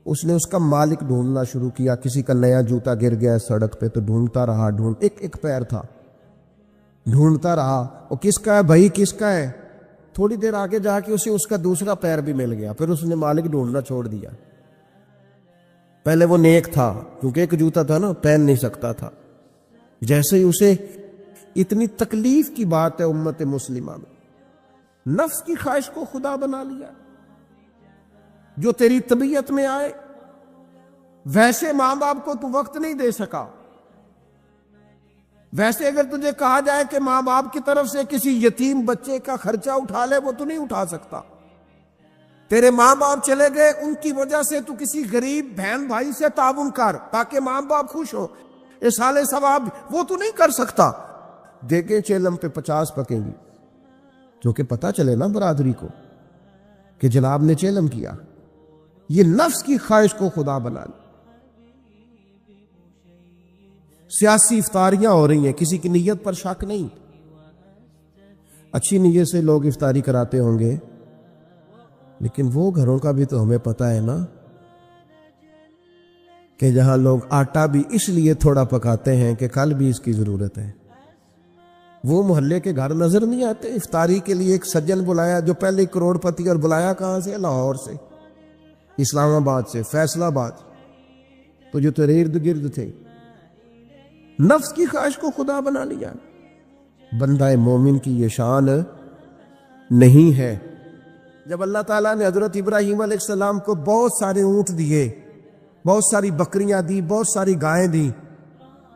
اس نے اس کا مالک ڈھونڈنا شروع کیا، کسی کا نیا جوتا گر گیا سڑک پہ تو ڈھونڈتا رہا، ایک پیر تھا، ڈھونڈتا رہا، وہ کس کا ہے بھائی کس کا ہے؟ تھوڑی دیر آگے جا کے اسے اس کا دوسرا پیر بھی مل گیا، پھر اس نے مالک ڈھونڈنا چھوڑ دیا۔ پہلے وہ نیک تھا کیونکہ ایک جوتا تھا نا، پہن نہیں سکتا تھا، جیسے ہی اسے اتنی تکلیف کی بات ہے امت مسلمہ میں، نفس کی خواہش کو خدا بنا لیا، جو تیری طبیعت میں آئے ویسے ماں باپ کو تو وقت نہیں دے سکا، ویسے اگر تجھے کہا جائے کہ ماں باپ کی طرف سے کسی یتیم بچے کا خرچہ اٹھا لے وہ تو نہیں اٹھا سکتا، تیرے ماں باپ چلے گئے ان کی وجہ سے تو کسی غریب بہن بھائی سے تعاون کر تاکہ ماں باپ خوش ہو، اصالِ ثواب وہ تو نہیں کر سکتا، دیکھیں چیلم پہ 50 پکیں گی، جو کہ پتہ چلے نا برادری کو کہ جناب نے چیلم کیا۔ یہ نفس کی خواہش کو خدا بنا لی۔ سیاسی افطاریاں ہو رہی ہیں، کسی کی نیت پر شک نہیں، اچھی نیت سے لوگ افطاری کراتے ہوں گے، لیکن وہ گھروں کا بھی تو ہمیں پتہ ہے نا کہ جہاں لوگ آٹا بھی اس لیے تھوڑا پکاتے ہیں کہ کل بھی اس کی ضرورت ہے، وہ محلے کے گھر نظر نہیں آتے؟ افطاری کے لیے ایک سجن بلایا جو پہلے کروڑ پتی، اور بلایا کہاں سے؟ لاہور سے، اسلام آباد سے، فیصل آباد، تو جو تیرے ارد گرد تھے، نفس کی خواہش کو خدا بنا لیا۔ بندہ مومن کی یہ شان نہیں ہے۔ جب اللہ تعالیٰ نے حضرت ابراہیم علیہ السلام کو بہت سارے اونٹ دیے، بہت ساری بکریاں دی، بہت ساری گائیں دی،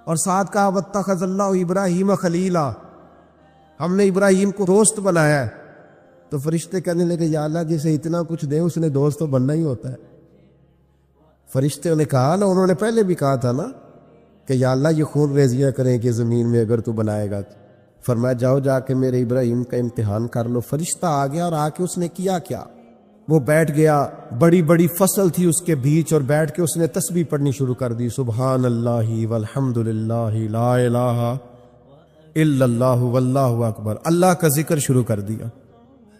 اور ساتھ کہا واتخذ اللہ ابراہیم خلیلا، ہم نے ابراہیم کو دوست بنایا ہے، تو فرشتے کہنے لگے یا اللہ جسے اتنا کچھ دے اس نے دوست تو بننا ہی ہوتا ہے۔ فرشتے نے کہا نا، انہوں نے پہلے بھی کہا تھا نا کہ یا اللہ یہ خون ریزیاں کریں کہ زمین میں اگر تو بنائے گا، فرمایا جاؤ جا کے میرے ابراہیم کا امتحان کر لو۔ فرشتہ آ گیا اور آ کے اس نے کیا کیا؟ وہ بیٹھ گیا، بڑی بڑی فصل تھی اس کے بیچ، اور بیٹھ کے اس نے تسبیح پڑھنی شروع کر دی، سبحان اللہ والحمد للہ لا الہ الا اللہ واللہ اکبر، اللہ کا ذکر شروع کر دیا۔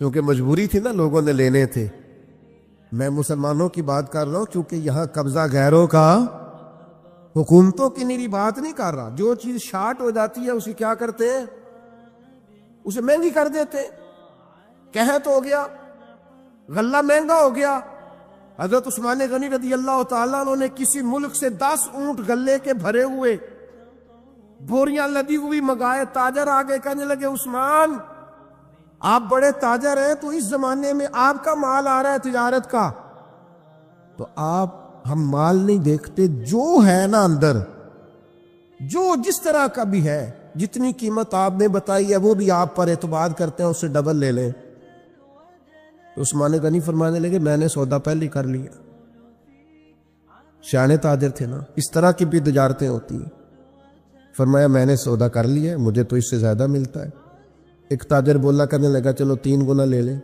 کیونکہ مجبوری تھی نا، لوگوں نے لینے تھے. میں مسلمانوں کی بات کر رہا ہوں کیونکہ یہاں قبضہ غیروں کا، حکومتوں کی میری بات نہیں کر رہا. جو چیز شارٹ ہو جاتی ہے اسے کیا کرتے ہیں؟ اسے مہنگی کر دیتے. قحط ہو گیا، غلہ مہنگا ہو گیا. حضرت عثمان غنی رضی اللہ تعالیٰ عنہ نے کسی ملک سے 10 اونٹ غلے کے بھرے ہوئے بوریاں لدی ہوئی منگائے. تاجر آگے کہنے لگے عثمان آپ بڑے تاجر ہیں، تو اس زمانے میں آپ کا مال آ رہا ہے تجارت کا، تو آپ ہم مال نہیں دیکھتے، جو ہے نا اندر، جو جس طرح کا بھی ہے، جتنی قیمت آپ نے بتائی ہے وہ بھی آپ پر اعتماد کرتے ہیں، اس سے ڈبل لے لیں. تو عثمان غنی فرمانے لگے میں نے سودا پہلے کر لیا. شانے تاجر تھے نا، اس طرح کی بھی تجارتیں ہوتی ہیں. فرمایا میں نے سودا کر لیا، مجھے تو اس سے زیادہ ملتا ہے. ایک تاجر بولا کرنے لگا چلو 3 گنا لے لیں.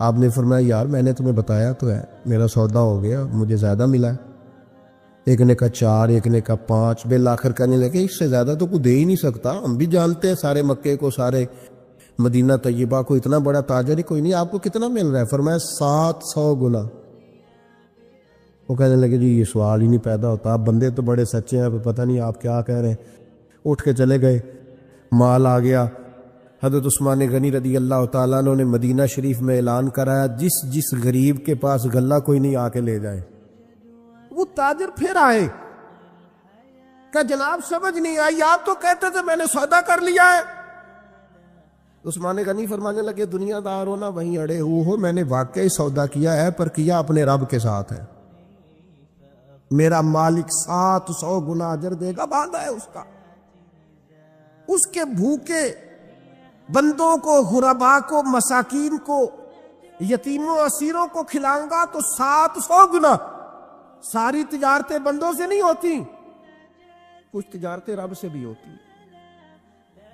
آپ نے فرمایا یار میں نے تمہیں بتایا تو ہے، میرا سودا ہو گیا، مجھے زیادہ ملا ہے. ایک نے کہا 4، ایک نے کہا 5. بالآخر کہنے لگے اس سے زیادہ تو کوئی دے ہی نہیں سکتا، ہم بھی جانتے ہیں سارے مکے کو، سارے مدینہ طیبہ کو، اتنا بڑا تاجر ہی کوئی نہیں. آپ کو کتنا مل رہا ہے؟ فرمایا 700 گنا. وہ کہنے لگے جی یہ سوال ہی نہیں پیدا ہوتا، آپ بندے تو بڑے سچے ہیں، پتہ نہیں آپ کیا کہہ رہے ہیں. اٹھ کے چلے گئے. مال آ گیا. حضرت عثمان غنی رضی اللہ تعالیٰ عنہ نے مدینہ شریف میں اعلان کرایا جس جس غریب کے پاس غلہ کوئی نہیں آ کے لے جائے. وہ تاجر پھر آئے کہ جناب سمجھ نہیں آئی، آپ تو کہتے تھے میں نے سودا کر لیا ہے. عثمان غنی فرمانے لگے دنیا دار ہو نا وہیں اڑے ہوئے ہو، میں نے واقعی سودا کیا ہے، پر کیا اپنے رب کے ساتھ ہے. میرا مالک 700 گنا اجر دے گا، وعدہ ہے اس کا. اس کے بھوکے بندوں کو، غربا کو، مساکین کو، یتیموں اسیروں کو کھلاؤں گا تو 700 گنا. ساری تجارتیں بندوں سے نہیں ہوتی، کچھ تجارتیں رب سے بھی ہوتی.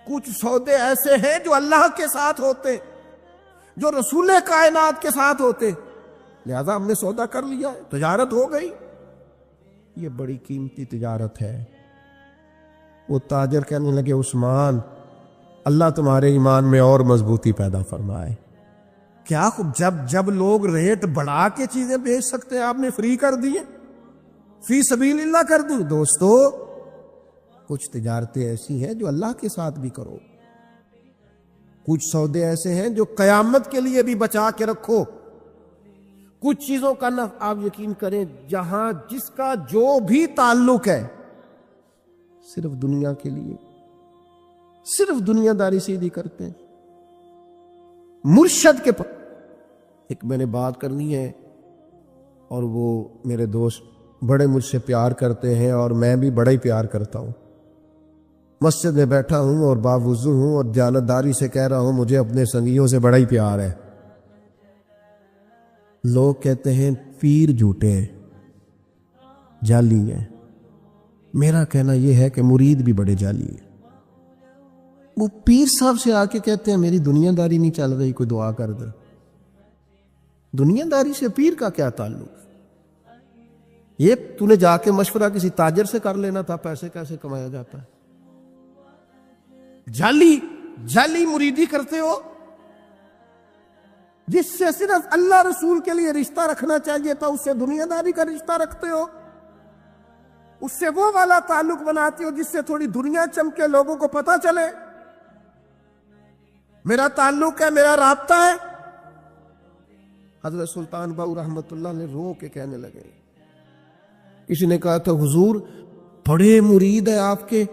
کچھ سودے ایسے ہیں جو اللہ کے ساتھ ہوتے، جو رسول کائنات کے ساتھ ہوتے. لہذا ہم نے سودا کر لیا، تجارت ہو گئی. یہ بڑی قیمتی تجارت ہے. وہ تاجر کہنے لگے عثمان اللہ تمہارے ایمان میں اور مضبوطی پیدا فرمائے. کیا جب لوگ ریٹ بڑھا کے چیزیں بیچ سکتے ہیں آپ نے فری کر دی، فی سبیل اللہ کر دی. دوستو کچھ تجارتیں ایسی ہیں جو اللہ کے ساتھ بھی کرو، کچھ سودے ایسے ہیں جو قیامت کے لیے بھی بچا کے رکھو. کچھ چیزوں کا نفع آپ یقین کریں جہاں جس کا جو بھی تعلق ہے صرف دنیا کے لیے، صرف دنیا داری سیدھی کرتے ہیں. مرشد کے ایک میں نے بات کرنی ہے، اور وہ میرے دوست بڑے مجھ سے پیار کرتے ہیں اور میں بھی بڑا ہی پیار کرتا ہوں. مسجد میں بیٹھا ہوں اور باوضو ہوں اور دیانتداری سے کہہ رہا ہوں مجھے اپنے سنگیوں سے بڑا ہی پیار ہے. لوگ کہتے ہیں پیر جھوٹے ہیں، جعلی ہیں. میرا کہنا یہ ہے کہ مرید بھی بڑے جعلی ہیں. وہ پیر صاحب سے آ کے کہتے ہیں میری دنیا داری نہیں چل رہی، کوئی دعا کر دے. دنیا داری سے پیر کا کیا تعلق؟ یہ تو نے جا کے مشورہ کسی تاجر سے کر لینا تھا پیسے کیسے کمایا جاتا ہے. جعلی مریدی کرتے ہو جس سے صرف اللہ رسول کے لیے رشتہ رکھنا چاہیے تھا، اس سے دنیا داری کا رشتہ رکھتے ہو. اس سے وہ والا تعلق بناتے ہو جس سے تھوڑی دنیا چمکے، لوگوں کو پتہ چلے میرا تعلق ہے، میرا رابطہ ہے. حضرت سلطان باؤ رحمت اللہ نے رو کے کہنے لگے. کسی نے کہا تھا حضور بڑے مرید ہیں آپ کے،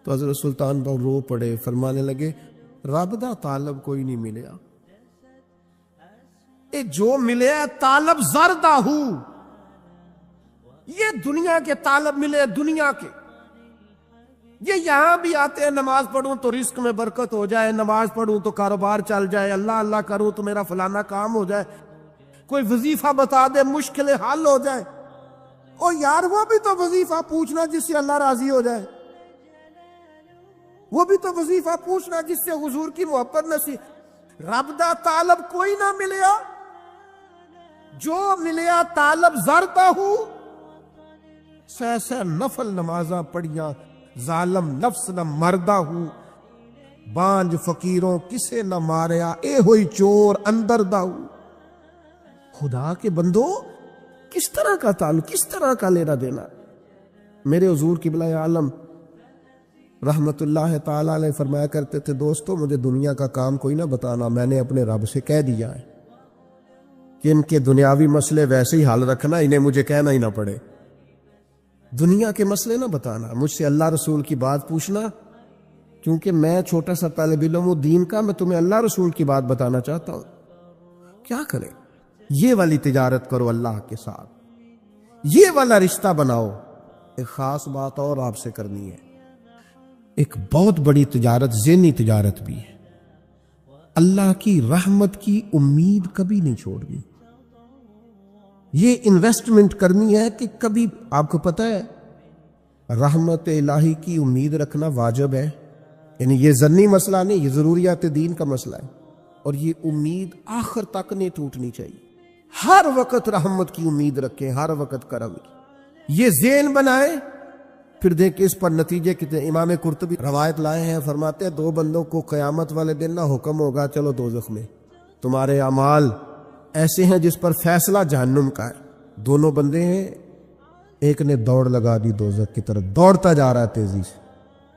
تو حضرت سلطان باؤ رو پڑے. فرمانے لگے رب دا طالب کوئی نہیں ملیا، اے جو ملے طالب زردہ ہوں. یہ دنیا کے طالب ملے، دنیا کے. یہ یہاں بھی آتے ہیں نماز پڑھوں تو رزق میں برکت ہو جائے، نماز پڑھوں تو کاروبار چل جائے، اللہ اللہ کروں تو میرا فلانا کام ہو جائے، کوئی وظیفہ بتا دے مشکلیں حل ہو جائے. او یار وہ بھی تو وظیفہ پوچھنا جس سے اللہ راضی ہو جائے، وہ بھی تو وظیفہ پوچھنا جس سے حضور کی محبت نصیب. رب دا طالب کوئی نہ ملیا، جو ملیا طالب زرتا ہوں. سہ نفل نمازاں پڑھیاں، ظالم نفس نہ مردہ ہوں. بانج فقیروں کسے نہ ماریا، اے ہوئی چور اندر داؤ۔ خدا کے بندو، کس طرح کا تعلق، کس طرح کا لینا دینا۔ میرے حضور قبلہ عالم رحمت اللہ تعالی علیہ فرمایا کرتے تھے، دوستو مجھے دنیا کا کام کوئی نہ بتانا، میں نے اپنے رب سے کہہ دیا ہے کہ ان کے دنیاوی مسئلے ویسے ہی حل رکھنا، انہیں مجھے کہنا ہی نہ پڑے۔ دنیا کے مسئلے نہ بتانا، مجھ سے اللہ رسول کی بات پوچھنا، کیونکہ میں چھوٹا سا طالب علم ہوں دین کا، میں تمہیں اللہ رسول کی بات بتانا چاہتا ہوں۔ کیا کریں؟ یہ والی تجارت کرو اللہ کے ساتھ، یہ والا رشتہ بناؤ۔ ایک خاص بات اور آپ سے کرنی ہے، ایک بہت بڑی تجارت، ذہنی تجارت بھی ہے۔ اللہ کی رحمت کی امید کبھی نہیں چھوڑنی۔ یہ انویسٹمنٹ کرنی ہے کہ کبھی، آپ کو پتہ ہے رحمت الہی کی امید رکھنا واجب ہے، یعنی یہ ذنی مسئلہ نہیں، یہ ضروریات دین کا مسئلہ ہے، اور یہ امید آخر تک نہیں ٹوٹنی چاہیے۔ ہر وقت رحمت کی امید رکھیں، ہر وقت کرم کی، یہ ذہن بنائے، پھر دیکھیں اس پر نتیجے کتنے۔ امام قرطبی روایت لائے ہیں، فرماتے ہیں دو بندوں کو قیامت والے دن نہ حکم ہوگا چلو دوزخ میں، تمہارے اعمال ایسے ہیں جس پر فیصلہ جہنم کا ہے۔ دونوں بندے ہیں، ایک نے دوڑ لگا دی دوزخ کی طرف، دوڑتا جا رہا ہے تیزی سے،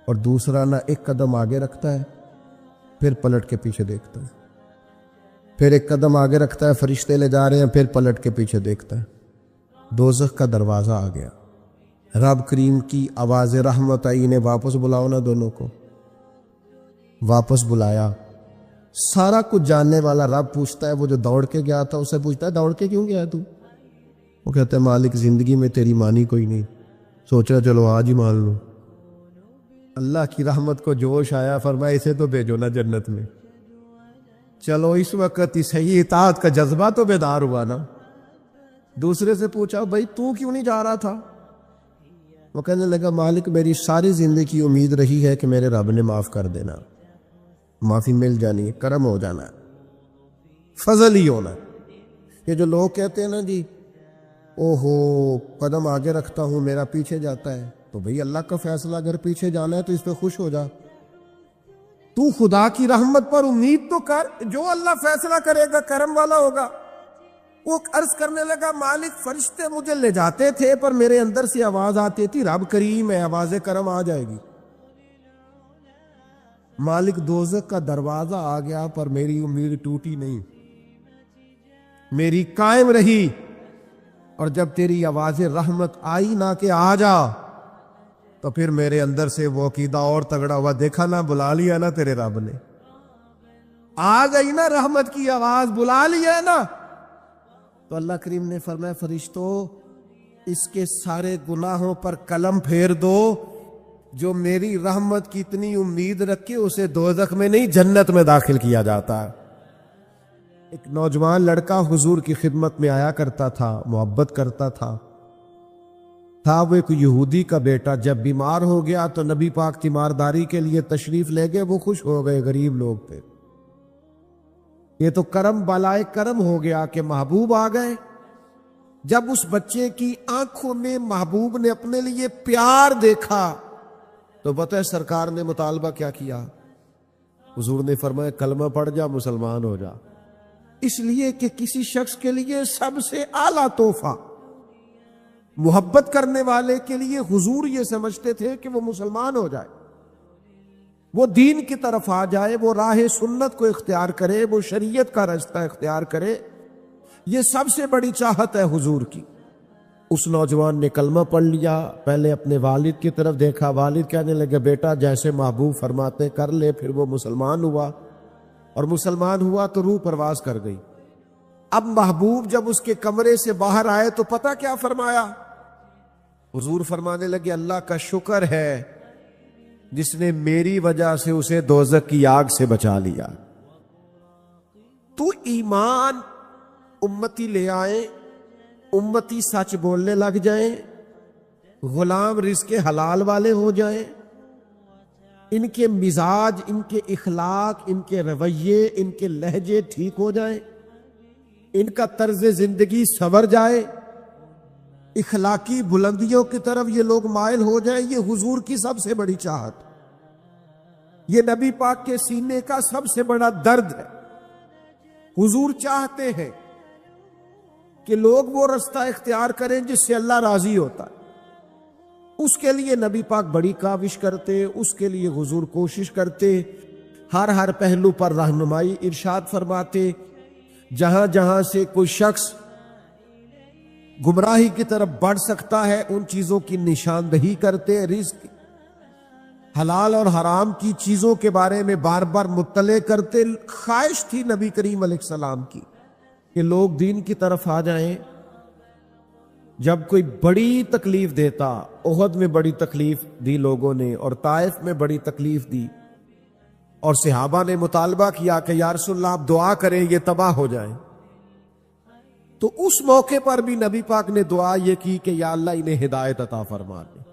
اور دوسرا نہ ایک قدم آگے رکھتا ہے پھر پلٹ کے پیچھے دیکھتا ہے، پھر ایک قدم آگے رکھتا ہے، فرشتے لے جا رہے ہیں، پھر پلٹ کے پیچھے دیکھتا ہے۔ دوزخ کا دروازہ آ گیا، رب کریم کی آواز رحمت آئی، انہیں واپس بلاؤ نا، دونوں کو واپس بلایا۔ سارا کچھ جاننے والا رب پوچھتا ہے، وہ جو دوڑ کے گیا تھا اسے پوچھتا ہے دوڑ کے کیوں گیا تو؟ وہ کہتا ہے مالک زندگی میں تیری مانی کوئی نہیں، سوچا چلو آج ہی مان لوں۔ اللہ کی رحمت کو جوش آیا، فرمایا اسے تو بھیجو نا جنت میں۔ چلو اس وقت اس صحیح اطاعت کا جذبہ تو بیدار ہوا نا۔ دوسرے سے پوچھا بھائی تو کیوں نہیں جا رہا تھا؟ وہ کہنے لگا مالک میری ساری زندگی امید رہی ہے کہ میرے رب نے معاف کر دینا، معافی مل جانی ہے، کرم ہو جانا ہے، فضل ہی ہونا ہے۔ یہ جو لوگ کہتے ہیں نا جی اوہو قدم آگے رکھتا ہوں میرا پیچھے جاتا ہے، تو بھئی اللہ کا فیصلہ اگر پیچھے جانا ہے تو اس پہ خوش ہو جا، تو خدا کی رحمت پر امید تو کر، جو اللہ فیصلہ کرے گا کرم والا ہوگا۔ وہ عرض کرنے لگا مالک فرشتے مجھے لے جاتے تھے پر میرے اندر سے آواز آتی تھی رب کریم ہے، آواز کرم آ جائے گی۔ مالک دوزخ کا دروازہ آ گیا پر میری امید ٹوٹی نہیں، میری قائم رہی، اور جب تیری آواز رحمت آئی نہ کہ آ جا، تو پھر میرے اندر سے وہ عقیدہ اور تگڑا ہوا، دیکھا نا بلا لیا نا تیرے رب نے، آ گئی نا رحمت کی آواز، بلا لیا نا۔ تو اللہ کریم نے فرمایا فرشتوں اس کے سارے گناہوں پر قلم پھیر دو، جو میری رحمت کی اتنی امید رکھے اسے دوزخ میں نہیں جنت میں داخل کیا جاتا۔ ایک نوجوان لڑکا حضور کی خدمت میں آیا کرتا تھا، محبت کرتا تھا وہ ایک یہودی کا بیٹا، جب بیمار ہو گیا تو نبی پاک تیمارداری کے لیے تشریف لے گئے، وہ خوش ہو گئے غریب لوگ پہ۔ یہ تو کرم بالائے کرم ہو گیا کہ محبوب آ گئے۔ جب اس بچے کی آنکھوں میں محبوب نے اپنے لیے پیار دیکھا تو پتہ ہے سرکار نے مطالبہ کیا کیا؟ حضور نے فرمایا کلمہ پڑھ جا، مسلمان ہو جا، اس لیے کہ کسی شخص کے لیے سب سے اعلیٰ تحفہ محبت کرنے والے کے لیے حضور یہ سمجھتے تھے کہ وہ مسلمان ہو جائے، وہ دین کی طرف آ جائے، وہ راہ سنت کو اختیار کرے، وہ شریعت کا راستہ اختیار کرے، یہ سب سے بڑی چاہت ہے حضور کی۔ اس نوجوان نے کلمہ پڑھ لیا، پہلے اپنے والد کی طرف دیکھا، والد کہنے لگے بیٹا جیسے محبوب فرماتے کر لے، پھر وہ مسلمان ہوا، اور مسلمان ہوا تو روح پرواز کر گئی۔ اب محبوب جب اس کے کمرے سے باہر آئے تو پتہ کیا فرمایا؟ حضور فرمانے لگے اللہ کا شکر ہے جس نے میری وجہ سے اسے دوزخ کی آگ سے بچا لیا۔ تو ایمان امتی لے آئے، امتی سچ بولنے لگ جائیں، غلام رزق حلال والے ہو جائیں، ان کے مزاج، ان کے اخلاق، ان کے رویے، ان کے لہجے ٹھیک ہو جائیں، ان کا طرز زندگی سنور جائے، اخلاقی بلندیوں کی طرف یہ لوگ مائل ہو جائیں، یہ حضور کی سب سے بڑی چاہت۔ یہ نبی پاک کے سینے کا سب سے بڑا درد ہے۔ حضور چاہتے ہیں کہ لوگ وہ رستہ اختیار کریں جس سے اللہ راضی ہوتا ہے، اس کے لیے نبی پاک بڑی کاوش کرتے، اس کے لیے حضور کوشش کرتے، ہر پہلو پر رہنمائی ارشاد فرماتے۔ جہاں جہاں سے کوئی شخص گمراہی کی طرف بڑھ سکتا ہے ان چیزوں کی نشاندہی کرتے، رزق حلال اور حرام کی چیزوں کے بارے میں بار بار مطلع کرتے۔ خواہش تھی نبی کریم علیہ السلام کی کہ لوگ دین کی طرف آ جائیں۔ جب کوئی بڑی تکلیف دیتا، احد میں بڑی تکلیف دی لوگوں نے، اور طائف میں بڑی تکلیف دی، اور صحابہ نے مطالبہ کیا کہ یا رسول اللہ آپ دعا کریں یہ تباہ ہو جائیں، تو اس موقع پر بھی نبی پاک نے دعا یہ کی کہ یا اللہ انہیں ہدایت عطا فرما دے۔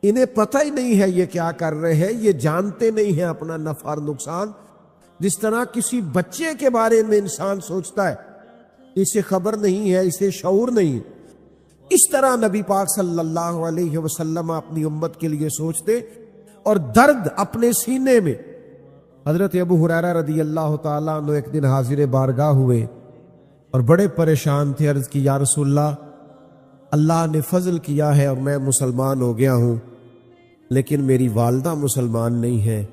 انہیں پتہ ہی نہیں ہے یہ کیا کر رہے ہیں، یہ جانتے نہیں ہیں اپنا نفع اور نقصان، جس طرح کسی بچے کے بارے میں انسان سوچتا ہے اسے خبر نہیں ہے، اسے شعور نہیں ہے، اس طرح نبی پاک صلی اللہ علیہ وسلم اپنی امت کے لیے سوچتے، اور درد اپنے سینے میں۔ حضرت ابو ہریرہ رضی اللہ تعالیٰ عنہ ایک دن حاضر بارگاہ ہوئے اور بڑے پریشان تھے۔ عرض کی یا رسول اللہ، اللہ نے فضل کیا ہے اور میں مسلمان ہو گیا ہوں، لیکن میری والدہ مسلمان نہیں ہے،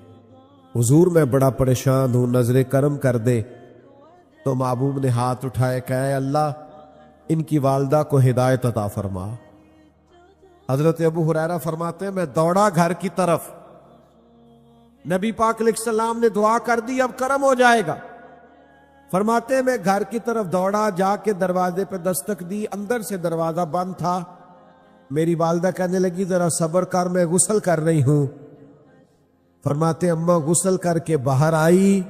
حضور میں بڑا پریشان ہوں، نظر کرم کر دے۔ تو محبوب نے ہاتھ اٹھائے، کہا اے اللہ ان کی والدہ کو ہدایت عطا فرما۔ حضرت ابو ہریرہ فرماتے ہیں میں دوڑا گھر کی طرف، نبی پاک علیہ السلام نے دعا کر دی اب کرم ہو جائے گا۔ فرماتے ہیں میں گھر کی طرف دوڑا، جا کے دروازے پہ دستک دی، اندر سے دروازہ بند تھا۔ میری والدہ کہنے لگی ذرا صبر کر، میں غسل کر رہی ہوں۔ فرماتے اماں غسل کر کے باہر آئی،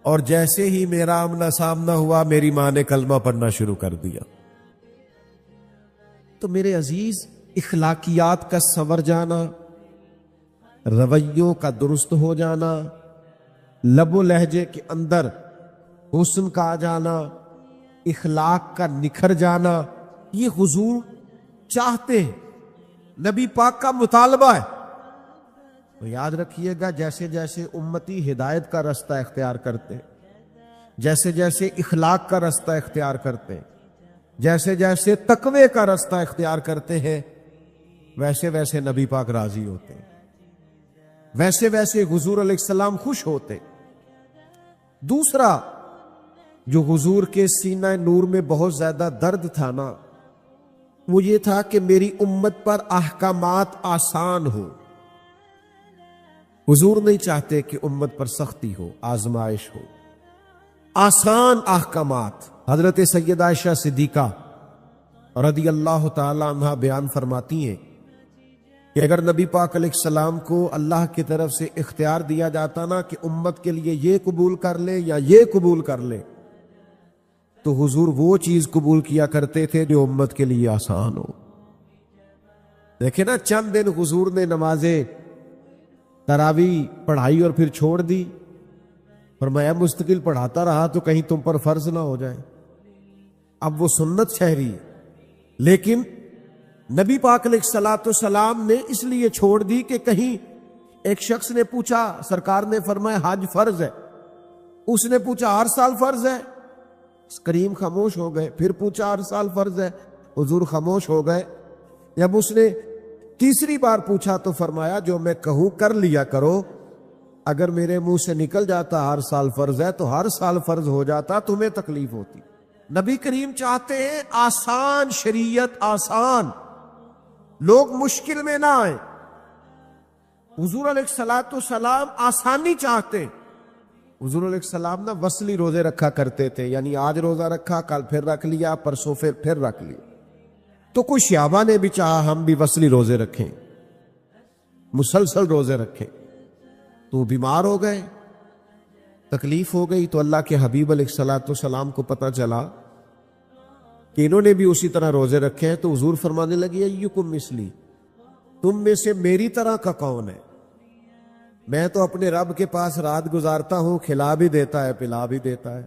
اور جیسے ہی میرا آمنا سامنا ہوا میری ماں نے کلمہ پڑھنا شروع کر دیا۔ تو میرے عزیز، اخلاقیات کا سنور جانا، رویوں کا درست ہو جانا، لب و لہجے کے اندر حسن کا آ جانا، اخلاق کا نکھر جانا، یہ حضور چاہتے ہیں، نبی پاک کا مطالبہ ہے۔ تو یاد رکھیے گا جیسے جیسے امتی ہدایت کا رستہ اختیار کرتے، جیسے جیسے اخلاق کا رستہ اختیار کرتے، جیسے جیسے تقوی کا رستہ اختیار کرتے ہیں، ویسے ویسے نبی پاک راضی ہوتے، ویسے ویسے حضور علیہ السلام خوش ہوتے۔ دوسرا جو حضور کے سینہ نور میں بہت زیادہ درد تھا نا، وہ یہ تھا کہ میری امت پر احکامات آسان ہو۔ حضور نہیں چاہتے کہ امت پر سختی ہو، آزمائش ہو، آسان احکامات۔ حضرت سیدہ عائشہ صدیقہ رضی اللہ تعالی عنہ بیان فرماتی ہیں کہ اگر نبی پاک علیہ السلام کو اللہ کی طرف سے اختیار دیا جاتا نا کہ امت کے لیے یہ قبول کر لے یا یہ قبول کر لے، تو حضور وہ چیز قبول کیا کرتے تھے جو امت کے لیے آسان ہو۔ دیکھیں نا، چند دن حضور نے نماز تراویح پڑھائی اور پھر چھوڑ دی، فرمایا مستقل پڑھاتا رہا تو کہیں تم پر فرض نہ ہو جائے۔ اب وہ سنت شہری ہے، لیکن نبی پاک علیہ الصلوۃ والسلام نے اس لیے چھوڑ دی کہ کہیں ایک شخص نے پوچھا، سرکار نے فرمایا حج فرض ہے، اس نے پوچھا ہر سال فرض ہے، کریم خاموش ہو گئے، پھر پوچھا ہر سال فرض ہے، حضور خاموش ہو گئے۔ جب اس نے تیسری بار پوچھا تو فرمایا جو میں کہوں کر لیا کرو، اگر میرے منہ سے نکل جاتا ہر سال فرض ہے تو ہر سال فرض ہو جاتا، تمہیں تکلیف ہوتی۔ نبی کریم چاہتے ہیں آسان شریعت، آسان، لوگ مشکل میں نہ آئیں۔ حضور علیہ الصلوۃ والسلام آسانی چاہتے ہیں۔ حضور علیہ السلام نا وصلی روزے رکھا کرتے تھے، یعنی آج روزہ رکھا، کل پھر رکھ لیا، پرسوں پھر رکھ لیا۔ تو کوئی صحابہ نے بھی چاہا ہم بھی وصلی روزے رکھیں، مسلسل روزے رکھیں، تو بیمار ہو گئے، تکلیف ہو گئی، تو اللہ کے حبیب علیہ الصلوۃ والسلام کو پتہ چلا کہ انہوں نے بھی اسی طرح روزے رکھے ہیں، تو حضور فرمانے لگے ایکم مثلی، تم میں سے میری طرح کا کون ہے؟ میں تو اپنے رب کے پاس رات گزارتا ہوں، کھلا بھی دیتا ہے پلا بھی دیتا ہے،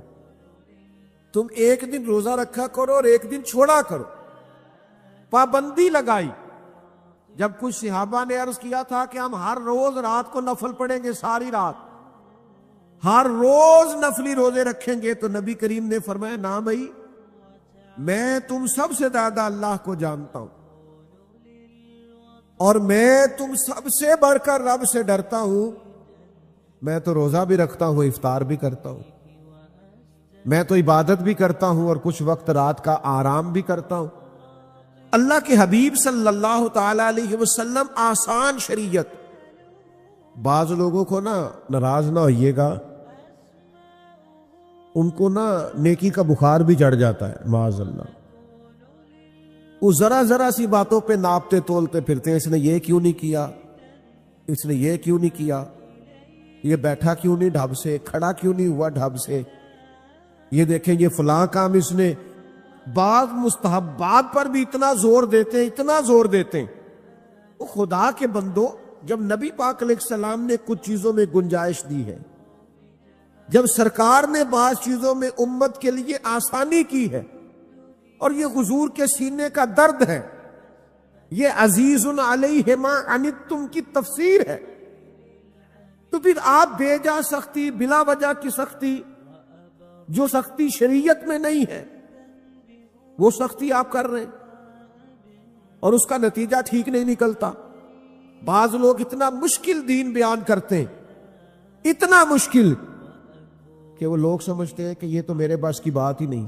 تم ایک دن روزہ رکھا کرو اور ایک دن چھوڑا کرو۔ پابندی لگائی، جب کچھ صحابہ نے عرض کیا تھا کہ ہم ہر روز رات کو نفل پڑھیں گے، ساری رات ہر روز نفلی روزے رکھیں گے، تو نبی کریم نے فرمایا نا بھائی، میں تم سب سے زیادہ اللہ کو جانتا ہوں، اور میں تم سب سے بڑھ کر رب سے ڈرتا ہوں۔ میں تو روزہ بھی رکھتا ہوں، افطار بھی کرتا ہوں، میں تو عبادت بھی کرتا ہوں، اور کچھ وقت رات کا آرام بھی کرتا ہوں۔ اللہ کے حبیب صلی اللہ تعالی علیہ وسلم آسان شریعت۔ بعض لوگوں کو ناراض نہ ہوئیے گا، ان کو نیکی کا بخار بھی چڑھ جاتا ہے معاذ اللہ۔ وہ ذرا سی باتوں پہ ناپتے تولتے پھرتے ہیں، اس نے یہ کیوں نہیں کیا، اس نے یہ کیوں نہیں کیا، یہ بیٹھا کیوں نہیں ڈھب سے، کھڑا کیوں نہیں ہوا ڈھب سے، یہ دیکھیں یہ فلاں کام اس نے۔ بعض مستحبات پر بھی اتنا زور دیتے ہیں، اتنا زور دیتے ہیں۔ خدا کے بندو، جب نبی پاک علیہ السلام نے کچھ چیزوں میں گنجائش دی ہے، جب سرکار نے بعض چیزوں میں امت کے لیے آسانی کی ہے، اور یہ حضور کے سینے کا درد ہے، یہ عزیز علیہ ما عنتم کی تفسیر ہے، تو پھر آپ بے جا سختی، بلا وجہ کی سختی، جو سختی شریعت میں نہیں ہے وہ سختی آپ کر رہے ہیں، اور اس کا نتیجہ ٹھیک نہیں نکلتا۔ بعض لوگ اتنا مشکل دین بیان کرتے ہیں، اتنا مشکل کہ وہ لوگ سمجھتے ہیں کہ یہ تو میرے بس کی بات ہی نہیں۔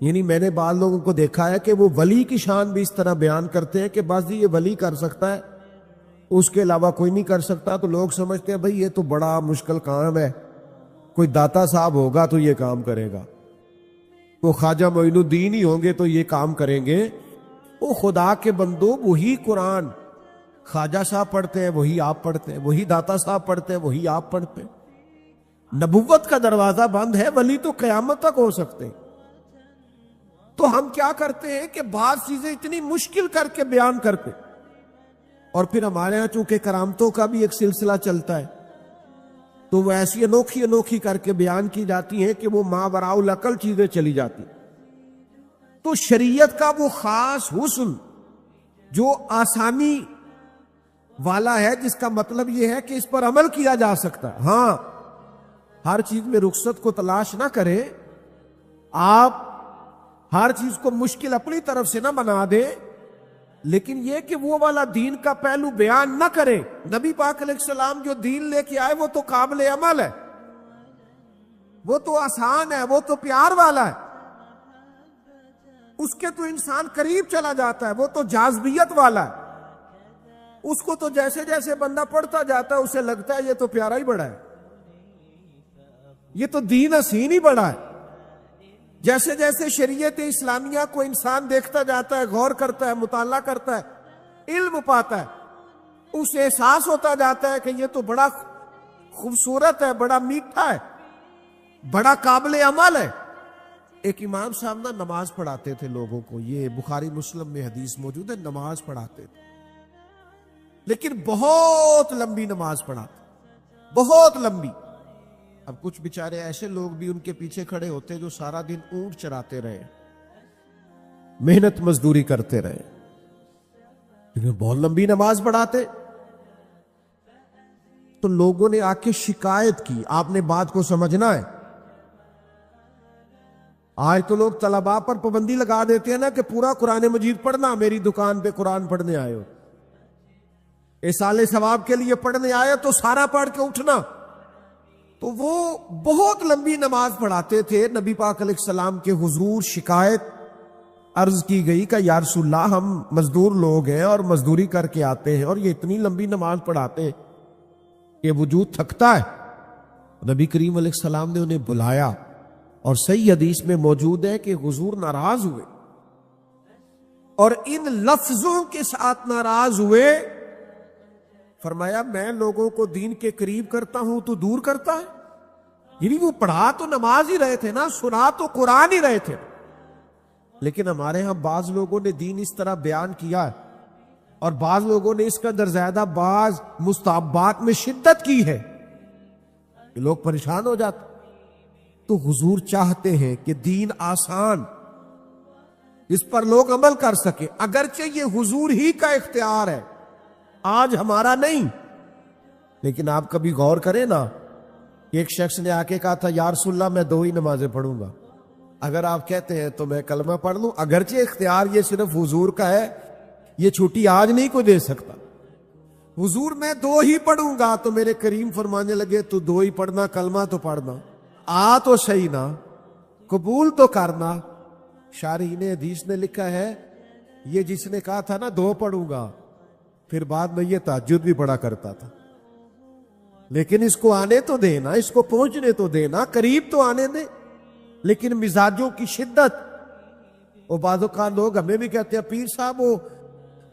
یعنی میں نے بعض لوگوں کو دیکھا ہے کہ وہ ولی کی شان بھی اس طرح بیان کرتے ہیں کہ بس جی یہ ولی کر سکتا ہے، اس کے علاوہ کوئی نہیں کر سکتا، تو لوگ سمجھتے ہیں بھئی یہ تو بڑا مشکل کام ہے، کوئی داتا صاحب ہوگا تو یہ کام کرے گا، وہ خواجہ معین الدین ہی ہوں گے تو یہ کام کریں گے۔ وہ خدا کے بندو، وہی قرآن خواجہ صاحب پڑھتے ہیں وہی آپ پڑھتے ہیں، وہی داتا صاحب پڑھتے ہیں وہی آپ پڑھتے ہیں۔ نبوت کا دروازہ بند ہے، ولی تو قیامت تک ہو سکتے ہیں۔ تو ہم کیا کرتے ہیں کہ بعض چیزیں اتنی مشکل کر کے بیان کرتے، اور پھر ہمارے ہاں چونکہ کرامتوں کا بھی ایک سلسلہ چلتا ہے، تو وہ ایسی انوکھی کر کے بیان کی جاتی ہیں کہ وہ ماوراء العقل چیزیں چلی جاتی۔ تو شریعت کا وہ خاص حسن جو آسانی والا ہے، جس کا مطلب یہ ہے کہ اس پر عمل کیا جا سکتا ہے۔ ہاں، ہر چیز میں رخصت کو تلاش نہ کریں، آپ ہر چیز کو مشکل اپنی طرف سے نہ بنا دیں، لیکن یہ کہ وہ والا دین کا پہلو بیان نہ کرے۔ نبی پاک علیہ السلام جو دین لے کے آئے وہ تو قابل عمل ہے، وہ تو آسان ہے، وہ تو پیار والا ہے، اس کے تو انسان قریب چلا جاتا ہے، وہ تو جاذبیت والا ہے، اس کو تو جیسے جیسے بندہ پڑھتا جاتا ہے اسے لگتا ہے یہ تو پیارا ہی بڑا ہے، یہ تو دین حسین ہی بڑا ہے۔ جیسے جیسے شریعت اسلامیہ کو انسان دیکھتا جاتا ہے، غور کرتا ہے، مطالعہ کرتا ہے، علم پاتا ہے، اسے احساس ہوتا جاتا ہے کہ یہ تو بڑا خوبصورت ہے، بڑا میٹھا ہے، بڑا قابل عمل ہے۔ ایک امام صاحب نماز پڑھاتے تھے لوگوں کو، یہ بخاری مسلم میں حدیث موجود ہے، نماز پڑھاتے تھے، لیکن بہت لمبی نماز پڑھاتے، بہت لمبی۔ اب کچھ بیچارے ایسے لوگ بھی ان کے پیچھے کھڑے ہوتے جو سارا دن اونٹ چراتے رہے، محنت مزدوری کرتے رہے، لیکن بہت لمبی نماز پڑھاتے، تو لوگوں نے آ کے شکایت کی۔ آپ نے بات کو سمجھنا ہے۔ آج تو لوگ طلباء پر پابندی لگا دیتے ہیں نا کہ پورا قرآن مجید پڑھنا، میری دکان پہ قرآن پڑھنے آئے ہو، ایصال ثواب کے لیے پڑھنے آئے تو سارا پڑھ کے اٹھنا۔ تو وہ بہت لمبی نماز پڑھاتے تھے۔ نبی پاک علیہ السلام کے حضور شکایت عرض کی گئی کہ یا رسول اللہ، ہم مزدور لوگ ہیں اور مزدوری کر کے آتے ہیں، اور یہ اتنی لمبی نماز پڑھاتے کہ وجود تھکتا ہے۔ نبی کریم علیہ السلام نے انہیں بلایا، اور صحیح حدیث میں موجود ہے کہ حضور ناراض ہوئے، اور ان لفظوں کے ساتھ ناراض ہوئے، فرمایا میں لوگوں کو دین کے قریب کرتا ہوں تو دور کرتا ہے۔ یعنی وہ پڑھا تو نماز ہی رہے تھے نا، سنا تو قرآن ہی رہے تھے، لیکن ہمارے ہاں بعض لوگوں نے دین اس طرح بیان کیا ہے، اور بعض لوگوں نے اس کا درزیادہ بعض مستحبات میں شدت کی ہے کہ لوگ پریشان ہو جاتے۔ تو حضور چاہتے ہیں کہ دین آسان، اس پر لوگ عمل کر سکے، اگرچہ یہ حضور ہی کا اختیار ہے آج ہمارا نہیں. لیکن آپ کبھی غور کریں نا، ایک شخص نے آ کے کہا تھا یا رسول اللہ میں 2 ہی نمازیں پڑھوں گا. اگر آپ کہتے ہیں تو میں کلمہ پڑھ لوں، اگرچہ اختیار یہ صرف حضور کا ہے، یہ چھٹی آج نہیں کوئی دے سکتا. حضور میں 2 ہی پڑھوں گا، تو میرے کریم فرمانے لگے تو 2 ہی پڑھنا، کلمہ تو پڑھنا، آ تو صحیح نا، قبول تو کرنا. شارحین حدیث نے لکھا ہے یہ جس نے کہا تھا نا 2 پڑھوں گا، پھر بعد میں یہ تہجد بھی پڑھا کرتا تھا. لیکن اس کو آنے تو دینا، اس کو پہنچنے تو دینا، قریب تو آنے دے. لیکن مزاجوں کی شدت، وہ بعض اوقات لوگ ہمیں بھی کہتے ہیں پیر صاحب وہ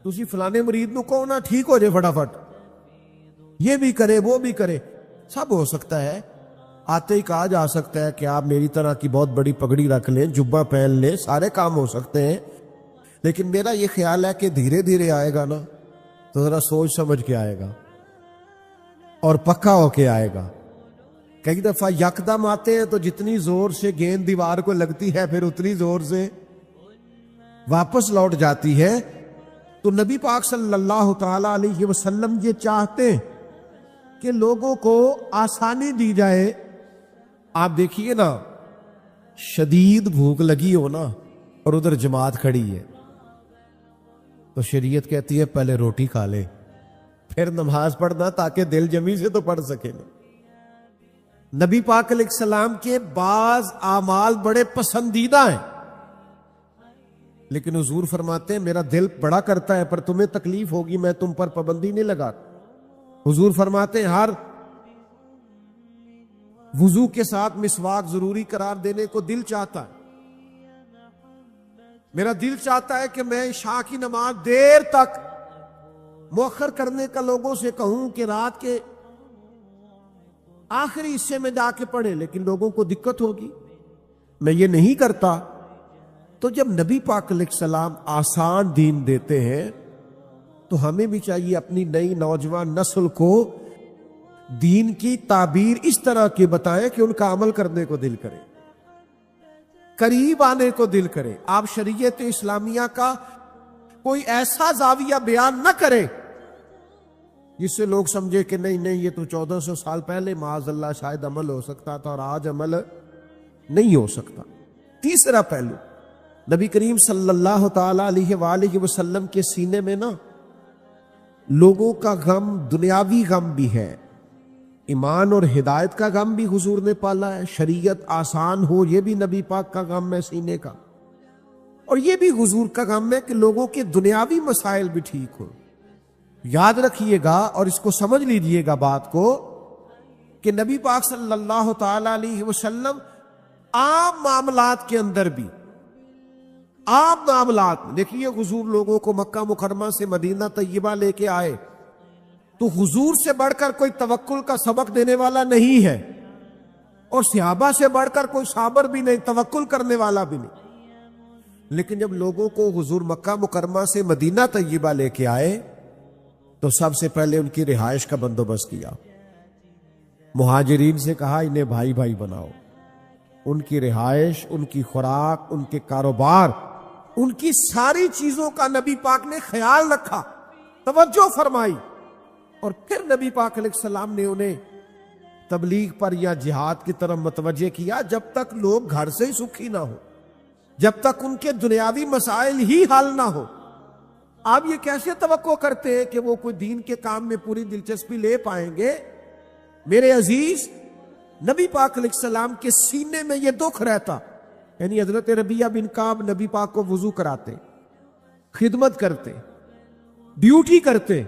تسی فلانے مرید نو کہو نا ٹھیک ہو جائے فٹافٹ، یہ بھی کرے وہ بھی کرے. سب ہو سکتا ہے، آتے ہی کہا جا سکتا ہے کہ آپ میری طرح کی بہت بڑی پگڑی رکھ لیں، جبہ پہن لیں، سارے کام ہو سکتے ہیں. لیکن میرا یہ خیال ہے کہ دھیرے دھیرے آئے گا نا تو ذرا سوچ سمجھ کے آئے گا اور پکا ہو کے آئے گا. کئی دفعہ یکدم آتے ہیں تو جتنی زور سے گیند دیوار کو لگتی ہے پھر اتنی زور سے واپس لوٹ جاتی ہے. تو نبی پاک صلی اللہ تعالی علیہ وسلم یہ چاہتے ہیں کہ لوگوں کو آسانی دی جائے. آپ دیکھیے نا، شدید بھوک لگی ہو نا اور ادھر جماعت کھڑی ہے تو شریعت کہتی ہے پہلے روٹی کھا لے پھر نماز پڑھنا، تاکہ دل جمی سے تو پڑھ سکے. نبی پاک علیہ السلام کے بعض اعمال بڑے پسندیدہ ہیں، لیکن حضور فرماتے ہیں میرا دل بڑا کرتا ہے پر تمہیں تکلیف ہوگی، میں تم پر پابندی نہیں لگا. حضور فرماتے ہیں ہر وضو کے ساتھ مسواک ضروری قرار دینے کو دل چاہتا ہے. میرا دل چاہتا ہے کہ میں عشاء کی نماز دیر تک مؤخر کرنے کا لوگوں سے کہوں کہ رات کے آخری حصے میں جا کے پڑھیں، لیکن لوگوں کو دقت ہوگی، میں یہ نہیں کرتا. تو جب نبی پاک علیہ السلام آسان دین دیتے ہیں تو ہمیں بھی چاہیے اپنی نئی نوجوان نسل کو دین کی تعبیر اس طرح کی بتائیں کہ ان کا عمل کرنے کو دل کرے، قریب آنے کو دل کرے. آپ شریعت اسلامیہ کا کوئی ایسا زاویہ بیان نہ کریں جس سے لوگ سمجھے کہ نہیں یہ تو 1400 سال پہلے معاذ اللہ شاید عمل ہو سکتا تھا اور آج عمل نہیں ہو سکتا. تیسرا پہلو، نبی کریم صلی اللہ تعالی علیہ وآلہ وسلم کے سینے میں نا لوگوں کا غم، دنیاوی غم بھی ہے، ایمان اور ہدایت کا غم بھی حضور نے پالا ہے. شریعت آسان ہو یہ بھی نبی پاک کا غم ہے سینے کا، اور یہ بھی حضور کا غم ہے کہ لوگوں کے دنیاوی مسائل بھی ٹھیک ہو. یاد رکھیے گا اور اس کو سمجھ لیجئے گا بات کو کہ نبی پاک صلی اللہ تعالی علیہ وسلم عام معاملات کے اندر بھی، عام معاملات دیکھیے، حضور لوگوں کو مکہ مکرمہ سے مدینہ طیبہ لے کے آئے تو حضور سے بڑھ کر کوئی توکل کا سبق دینے والا نہیں ہے، اور صحابہ سے بڑھ کر کوئی صابر بھی نہیں، توکل کرنے والا بھی نہیں. لیکن جب لوگوں کو حضور مکہ مکرمہ سے مدینہ طیبہ لے کے آئے تو سب سے پہلے ان کی رہائش کا بندوبست کیا. مہاجرین سے کہا انہیں بھائی بھائی بناؤ، ان کی رہائش، ان کی خوراک، ان کے کاروبار، ان کی ساری چیزوں کا نبی پاک نے خیال رکھا، توجہ فرمائی. اور پھر نبی پاک علیہ السلام نے انہیں تبلیغ پر یا جہاد کی طرف متوجہ کیا جب تک لوگ گھر سے ہی سکھی نہ ہو، جب تک ان کے دنیاوی مسائل ہی حل نہ ہو. آپ یہ کیسے توقع کرتے ہیں کہ وہ کوئی دین کے کام میں پوری دلچسپی لے پائیں گے؟ میرے عزیز، نبی پاک علیہ السلام کے سینے میں یہ دکھ رہتا، یعنی حضرت ربیہ بن کعب نبی پاک کو وضو کراتے، خدمت کرتے، ڈیوٹی کرتے،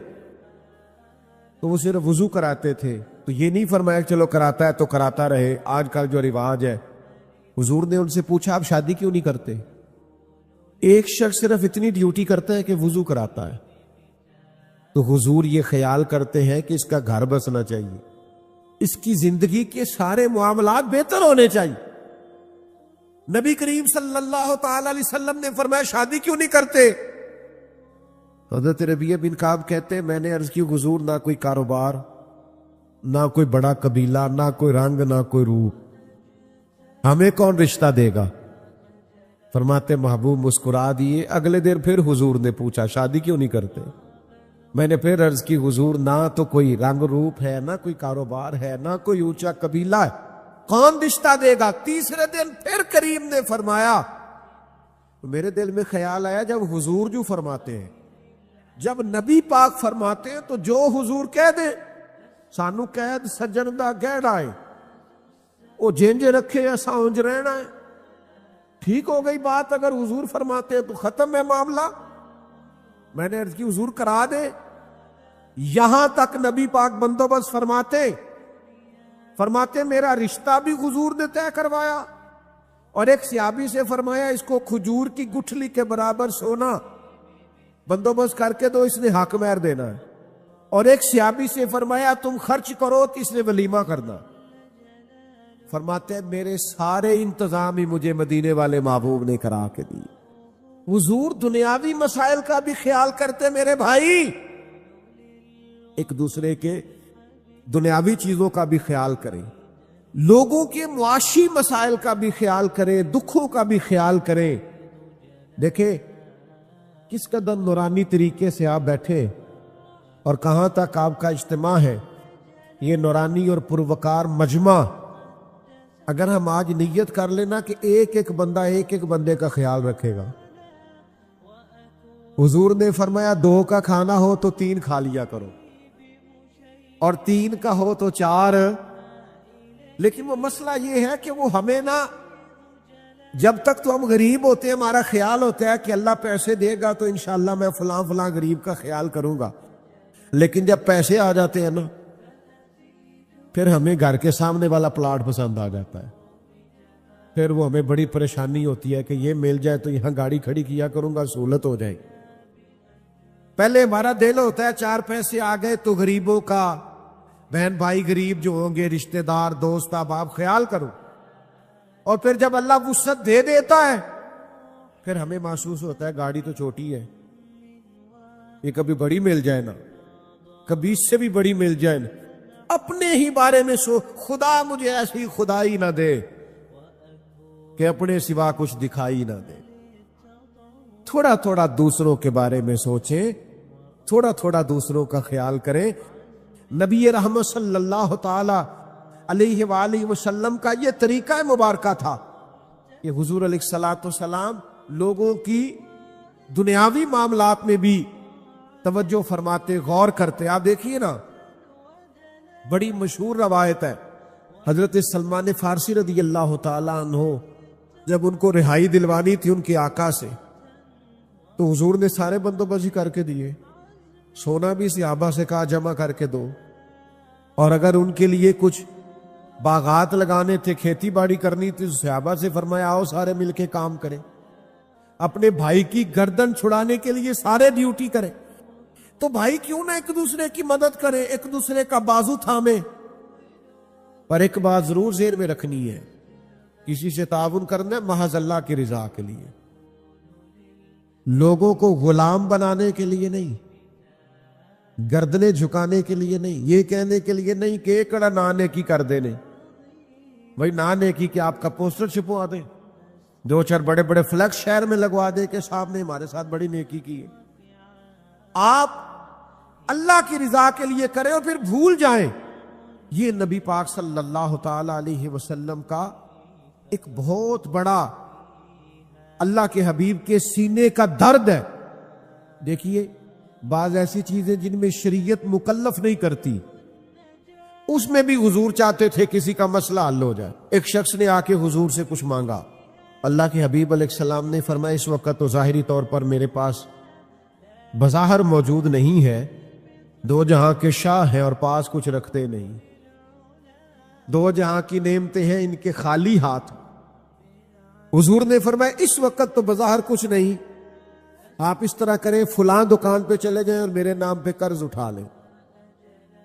تو وہ صرف وضو کراتے تھے. تو یہ نہیں فرمایا چلو کراتا ہے تو کراتا رہے، آج کل جو رواج ہے. حضور نے ان سے پوچھا آپ شادی کیوں نہیں کرتے؟ ایک شخص صرف اتنی ڈیوٹی کرتا ہے کہ وضو کراتا ہے، تو حضور یہ خیال کرتے ہیں کہ اس کا گھر بسنا چاہیے، اس کی زندگی کے سارے معاملات بہتر ہونے چاہیے. نبی کریم صلی اللہ تعالی علیہ وسلم نے فرمایا شادی کیوں نہیں کرتے؟ حضرت ربیہ بن کعب کہتے ہیں میں نے عرض کی حضور نہ کوئی کاروبار، نہ کوئی بڑا قبیلہ، نہ کوئی رنگ، نہ کوئی روپ، ہمیں کون رشتہ دے گا؟ فرماتے محبوب مسکرا دیے. اگلے دن پھر حضور نے پوچھا شادی کیوں نہیں کرتے؟ میں نے پھر عرض کی حضور نہ تو کوئی رنگ روپ ہے، نہ کوئی کاروبار ہے، نہ کوئی اونچا قبیلہ ہے، کون رشتہ دے گا؟ تیسرے دن پھر کریم نے فرمایا، تو میرے دل میں خیال آیا جب حضور جو فرماتے ہیں، جب نبی پاک فرماتے ہیں تو جو حضور کہہ دیں سانو قید سجن دا گہڑا ہے، وہ جینج رکھے ایسا اونج رہنا ہے، ٹھیک ہو گئی بات۔ اگر حضور فرماتے ہیں تو ختم ہے معاملہ۔ میں نے عرض کی حضور کرا دے، یہاں تک نبی پاک بندوبست فرماتے میرا رشتہ بھی حضور نے طے کروایا، اور ایک صحابی سے فرمایا اس کو کھجور کی گٹھلی کے برابر سونا بندوبست کر کے دو، اس نے حق مہر دینا ہے، اور ایک صحابی سے فرمایا تم خرچ کرو تو اس نے ولیمہ کرنا۔ فرماتے ہیں میرے سارے انتظام ہی مجھے مدینے والے محبوب نے کرا کے دی۔ حضور دنیاوی مسائل کا بھی خیال کرتے میرے بھائی، ایک دوسرے کے دنیاوی چیزوں کا بھی خیال کریں، لوگوں کے معاشی مسائل کا بھی خیال کریں، دکھوں کا بھی خیال کریں۔ دیکھیں کس قدر نورانی طریقے سے آپ بیٹھے اور کہاں تک آپ کا اجتماع ہے۔ یہ نورانی اور پروکار مجمع، اگر ہم آج نیت کر لینا کہ ایک ایک بندہ ایک ایک بندے کا خیال رکھے گا۔ حضور نے فرمایا 2 کا کھانا ہو تو 3 کھا لیا کرو، اور 3 کا ہو تو 4۔ لیکن وہ مسئلہ یہ ہے کہ وہ ہمیں نا، جب تک تو ہم غریب ہوتے ہیں ہمارا خیال ہوتا ہے کہ اللہ پیسے دے گا تو انشاءاللہ میں فلاں فلاں غریب کا خیال کروں گا، لیکن جب پیسے آ جاتے ہیں نا پھر ہمیں گھر کے سامنے والا پلاٹ پسند آ جاتا ہے، پھر وہ ہمیں بڑی پریشانی ہوتی ہے کہ یہ مل جائے تو یہاں گاڑی کھڑی کیا کروں گا، سہولت ہو جائے۔ پہلے ہمارا دل ہوتا ہے 4 پیسے آ گئے تو غریبوں کا، بہن بھائی غریب جو ہوں گے، رشتہ دار دوست احباب خیال کرو، اور پھر جب اللہ وسعت دے دیتا ہے پھر ہمیں محسوس ہوتا ہے گاڑی تو چھوٹی ہے، یہ کبھی بڑی مل جائے نا، کبھی اس سے بھی بڑی مل جائے نا۔ اپنے ہی بارے میں خدا مجھے ایسی خدائی نہ دے کہ اپنے سوا کچھ دکھائی نہ دے۔ تھوڑا تھوڑا دوسروں کے بارے میں سوچیں، تھوڑا تھوڑا دوسروں کا خیال کریں۔ نبی رحمت صلی اللہ تعالی علیہ وآلہ وسلم کا یہ طریقہ مبارکہ تھا کہ حضور علیہ الصلوۃ والسلام لوگوں کی دنیاوی معاملات میں بھی توجہ فرماتے، غور کرتے۔ آپ دیکھیے نا، بڑی مشہور روایت ہے، حضرت سلمان فارسی رضی اللہ تعالیٰ عنہ جب ان کو رہائی دلوانی تھی ان کے آقا سے، تو حضور نے سارے بندوبست کر کے دیے، سونا بھی صحابہ سے کہا جمع کر کے دو، اور اگر ان کے لیے کچھ باغات لگانے تھے، کھیتی باڑی کرنی تھی، صحابہ سے فرمایا آؤ سارے مل کے کام کریں۔ اپنے بھائی کی گردن چھڑانے کے لیے سارے ڈیوٹی کریں، تو بھائی کیوں نہ ایک دوسرے کی مدد کریں، ایک دوسرے کا بازو تھامیں۔ پر ایک بات ضرور ذہن میں رکھنی ہے، کسی سے تعاون کرنا ہے محض اللہ کی رضا کے لیے، لوگوں کو غلام بنانے کے لیے نہیں، گردنیں جھکانے کے لیے نہیں، یہ کہنے کے لیے نہیں کہ ایکڑا نہ نیکی کر دینے۔ بھائی نہ نیکی کہ آپ کا پوسٹر چھپوا دیں، 2-4 بڑے بڑے فلیکس شہر میں لگوا دیں کہ صاحب نے ہمارے ساتھ بڑی نیکی کی ہے۔ آپ اللہ کی رضا کے لیے کریں اور پھر بھول جائیں۔ یہ نبی پاک صلی اللہ تعالی علیہ وسلم کا ایک بہت بڑا اللہ کے حبیب کے سینے کا درد ہے۔ دیکھیے بعض ایسی چیزیں جن میں شریعت مکلف نہیں کرتی، اس میں بھی حضور چاہتے تھے کسی کا مسئلہ حل ہو جائے۔ ایک شخص نے آ کے حضور سے کچھ مانگا، اللہ کے حبیب علیہ السلام نے فرمایا اس وقت تو ظاہری طور پر میرے پاس بظاہر موجود نہیں ہے، 2 جہاں کے شاہ ہیں اور پاس کچھ رکھتے نہیں، 2 جہاں کی نعمتیں ہیں ان کے خالی ہاتھ۔ حضور نے فرمایا اس وقت تو بظاہر کچھ نہیں، آپ اس طرح کریں فلاں دکان پہ چلے جائیں اور میرے نام پہ قرض اٹھا لیں۔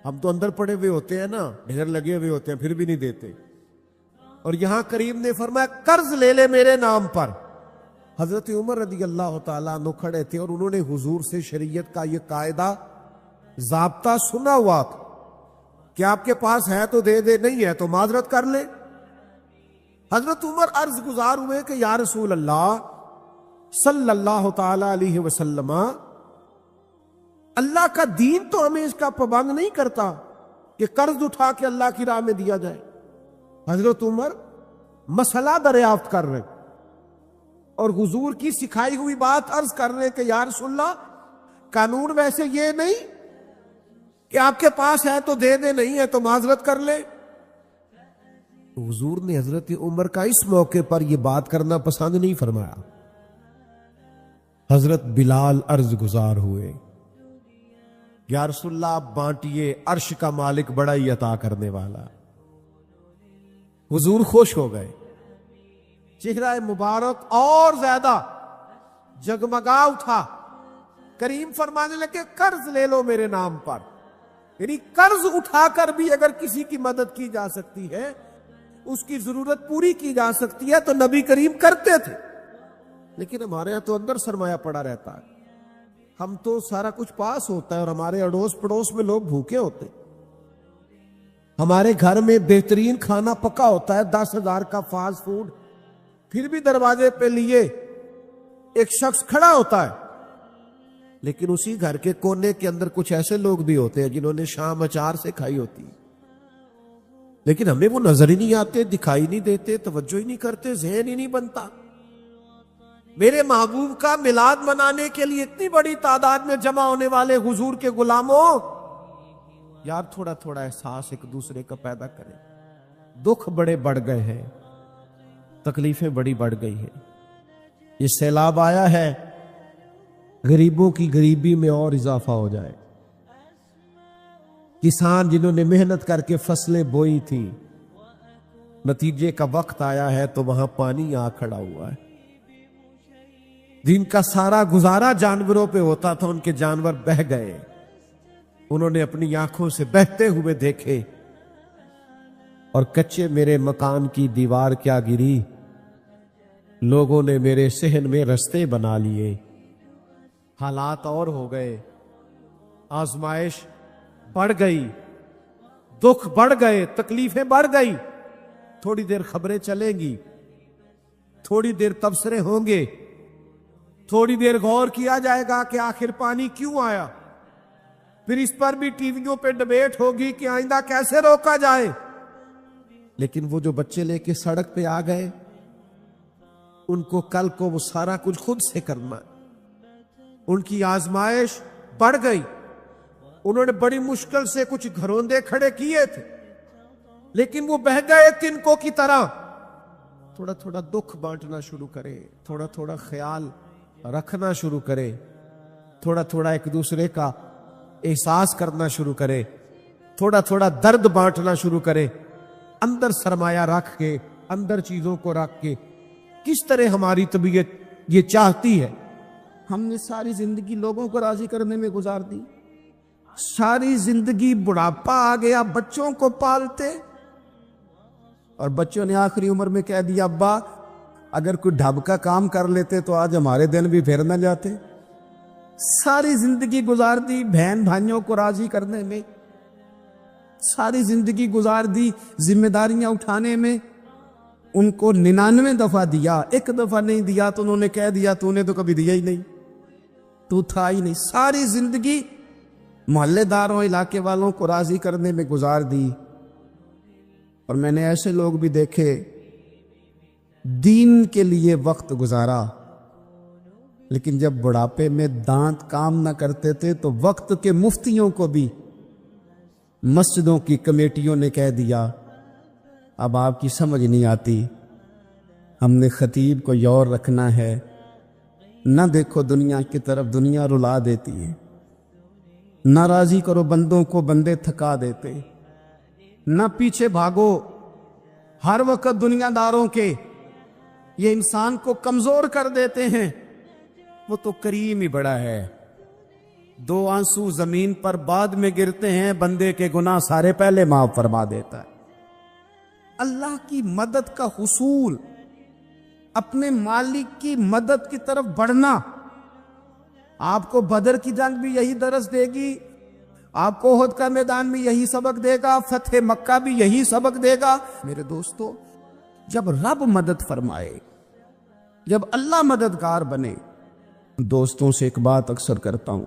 ہم تو اندر پڑے ہوئے ہوتے ہیں نا، ڈھیر لگے ہوئے ہوتے ہیں پھر بھی نہیں دیتے، اور یہاں کریم نے فرمایا قرض لے لے میرے نام پر۔ حضرت عمر رضی اللہ تعالیٰ عنہ کھڑے تھے اور انہوں نے حضور سے شریعت کا یہ قاعدہ ضابطہ سنا ہوا تھا کہ آپ کے پاس ہے تو دے دے، نہیں ہے تو معذرت کر لے۔ حضرت عمر عرض گزار ہوئے کہ یا رسول اللہ صلی اللہ تعالی علیہ وسلم، اللہ کا دین تو ہمیں اس کا پابند نہیں کرتا کہ قرض اٹھا کے اللہ کی راہ میں دیا جائے۔ حضرت عمر مسئلہ دریافت کر رہے اور حضور کی سکھائی ہوئی بات عرض کر رہے کہ یا رسول اللہ، قانون ویسے یہ نہیں کہ آپ کے پاس ہے تو دے دے، نہیں ہے تو معذرت کر لے۔ حضور نے حضرت عمر کا اس موقع پر یہ بات کرنا پسند نہیں فرمایا۔ حضرت بلال عرض گزار ہوئے، یا رسول اللہ آپ بانٹیے، عرش کا مالک بڑا ہی عطا کرنے والا۔ حضور خوش ہو گئے، چہرہ مبارک اور زیادہ جگمگا اٹھا۔ کریم فرمانے لگے قرض لے لو میرے نام پر، یعنی قرض اٹھا کر بھی اگر کسی کی مدد کی جا سکتی ہے، اس کی ضرورت پوری کی جا سکتی ہے تو نبی کریم کرتے تھے۔ لیکن ہمارے یہاں تو اندر سرمایہ پڑا رہتا ہے، ہم تو سارا کچھ پاس ہوتا ہے اور ہمارے اڑوس پڑوس میں لوگ بھوکے ہوتے، ہمارے گھر میں بہترین کھانا پکا ہوتا ہے، 10,000 کا فاسٹ فوڈ، پھر بھی دروازے پہ لیے ایک شخص کھڑا ہوتا ہے۔ لیکن اسی گھر کے کونے کے اندر کچھ ایسے لوگ بھی ہوتے ہیں جنہوں نے شام اچار سے کھائی ہوتی ہے، لیکن ہمیں وہ نظر ہی نہیں آتے، دکھائی نہیں دیتے، توجہ ہی نہیں کرتے، ذہن ہی نہیں بنتا۔ میرے محبوب کا میلاد منانے کے لیے اتنی بڑی تعداد میں جمع ہونے والے حضور کے غلاموں، یار تھوڑا تھوڑا احساس ایک دوسرے کا پیدا کریں۔ دکھ بڑے بڑھ گئے ہیں، تکلیفیں بڑی بڑھ گئی ہیں، یہ سیلاب آیا ہے، غریبوں کی غریبی میں اور اضافہ ہو جائے۔ کسان جنہوں نے محنت کر کے فصلیں بوئی تھیں، نتیجے کا وقت آیا ہے تو وہاں پانی آ کھڑا ہوا ہے۔ جن کا سارا گزارا جانوروں پہ ہوتا تھا، ان کے جانور بہہ گئے، انہوں نے اپنی آنکھوں سے بہتے ہوئے دیکھے، اور کچے میرے مکان کی دیوار کیا گری، لوگوں نے میرے صحن میں رستے بنا لیے۔ حالات اور ہو گئے، آزمائش بڑھ گئی، دکھ بڑھ گئے، تکلیفیں بڑھ گئی۔ تھوڑی دیر خبریں چلیں گی، تھوڑی دیر تبصرے ہوں گے، تھوڑی دیر غور کیا جائے گا کہ آخر پانی کیوں آیا، پھر اس پر بھی ٹی ویوں پہ ڈبیٹ ہوگی کہ آئندہ کیسے روکا جائے۔ لیکن وہ جو بچے لے کے سڑک پہ آ گئے، ان کو کل کو وہ سارا کچھ خود سے کرنا ہے۔ ان کی آزمائش بڑھ گئی، انہوں نے بڑی مشکل سے کچھ گھروندے کھڑے کیے تھے، لیکن وہ بہہ گئے تنکوں کی طرح۔ تھوڑا تھوڑا دکھ بانٹنا شروع کرے، تھوڑا تھوڑا خیال رکھنا شروع کرے، تھوڑا تھوڑا ایک دوسرے کا احساس کرنا شروع کرے، تھوڑا تھوڑا درد بانٹنا شروع کرے، اندر سرمایہ رکھ کے، اندر چیزوں کو رکھ کے۔ کس طرح ہماری طبیعت یہ چاہتی ہے، ہم نے ساری زندگی لوگوں کو راضی کرنے میں گزار دی، ساری زندگی بڑھاپا آ گیا بچوں کو پالتے، اور بچوں نے آخری عمر میں کہہ دیا ابا اگر کوئی ڈھب کا کام کر لیتے تو آج ہمارے دن بھی پھر نہ جاتے۔ ساری زندگی گزار دی بہن بھائیوں کو راضی کرنے میں، ساری زندگی گزار دی ذمہ داریاں اٹھانے میں، ان کو 99 دفعہ دیا، ایک دفعہ نہیں دیا تو انہوں نے کہہ دیا تو نے تو کبھی دیا ہی نہیں، تو تھا ہی نہیں۔ ساری زندگی محلے داروں، علاقے والوں کو راضی کرنے میں گزار دی۔ اور میں نے ایسے لوگ بھی دیکھے دین کے لیے وقت گزارا، لیکن جب بڑھاپے میں دانت کام نہ کرتے تھے تو وقت کے مفتیوں کو بھی مسجدوں کی کمیٹیوں نے کہہ دیا اب آپ کی سمجھ نہیں آتی، ہم نے خطیب کو یور رکھنا ہے، نہ دیکھو دنیا کی طرف، دنیا رلا دیتی ہے، نہ راضی کرو بندوں کو، بندے تھکا دیتے، نہ پیچھے بھاگو ہر وقت دنیا داروں کے، یہ انسان کو کمزور کر دیتے ہیں۔ وہ تو کریم ہی بڑا ہے، 2 آنسو زمین پر بعد میں گرتے ہیں، بندے کے گناہ سارے پہلے معاف فرما دیتا ہے۔ اللہ کی مدد کا حصول، اپنے مالک کی مدد کی طرف بڑھنا، آپ کو بدر کی جنگ بھی یہی درس دے گی، آپ کو احد کا میدان بھی یہی سبق دے گا، فتح مکہ بھی یہی سبق دے گا۔ میرے دوستو، جب رب مدد فرمائے، جب اللہ مددگار بنے، دوستوں سے ایک بات اکثر کرتا ہوں،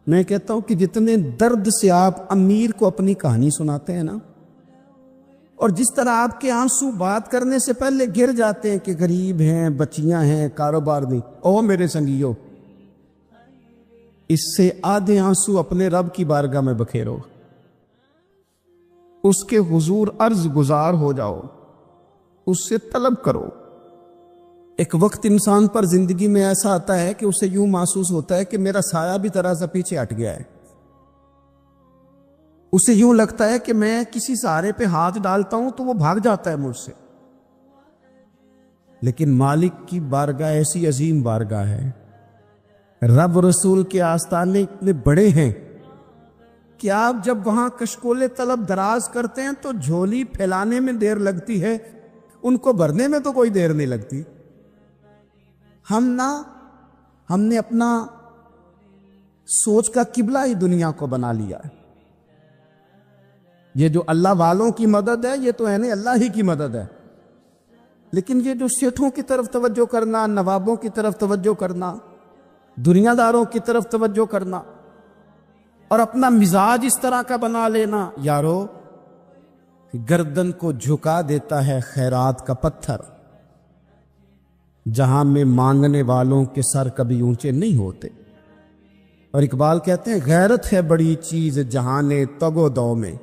میں کہتا ہوں کہ جتنے درد سے آپ امیر کو اپنی کہانی سناتے ہیں نا، اور جس طرح آپ کے آنسو بات کرنے سے پہلے گر جاتے ہیں کہ غریب ہیں، بچیاں ہیں، کاروبار نہیں، او میرے سنگیو، اس سے آدھے آنسو اپنے رب کی بارگاہ میں بکھیرو، اس کے حضور عرض گزار ہو جاؤ، اس سے طلب کرو۔ ایک وقت انسان پر زندگی میں ایسا آتا ہے کہ اسے یوں محسوس ہوتا ہے کہ میرا سایہ بھی طرح سے پیچھے ہٹ گیا ہے، اسے یوں لگتا ہے کہ میں کسی سہارے پہ ہاتھ ڈالتا ہوں تو وہ بھاگ جاتا ہے مجھ سے۔ لیکن مالک کی بارگاہ ایسی عظیم بارگاہ ہے، رب رسول کے آستانے اتنے بڑے ہیں کہ آپ جب وہاں کشکول طلب دراز کرتے ہیں تو جھولی پھیلانے میں دیر لگتی ہے، ان کو بھرنے میں تو کوئی دیر نہیں لگتی۔ ہم نے اپنا سوچ کا قبلہ ہی دنیا کو بنا لیا ہے۔ یہ جو اللہ والوں کی مدد ہے یہ تو ہے نہیں، اللہ ہی کی مدد ہے، لیکن یہ جو سیٹھوں کی طرف توجہ کرنا، نوابوں کی طرف توجہ کرنا، دنیا داروں کی طرف توجہ کرنا اور اپنا مزاج اس طرح کا بنا لینا، یارو گردن کو جھکا دیتا ہے خیرات کا پتھر، جہاں میں مانگنے والوں کے سر کبھی اونچے نہیں ہوتے۔ اور اقبال کہتے ہیں غیرت ہے بڑی چیز جہانے تگ و دو میں،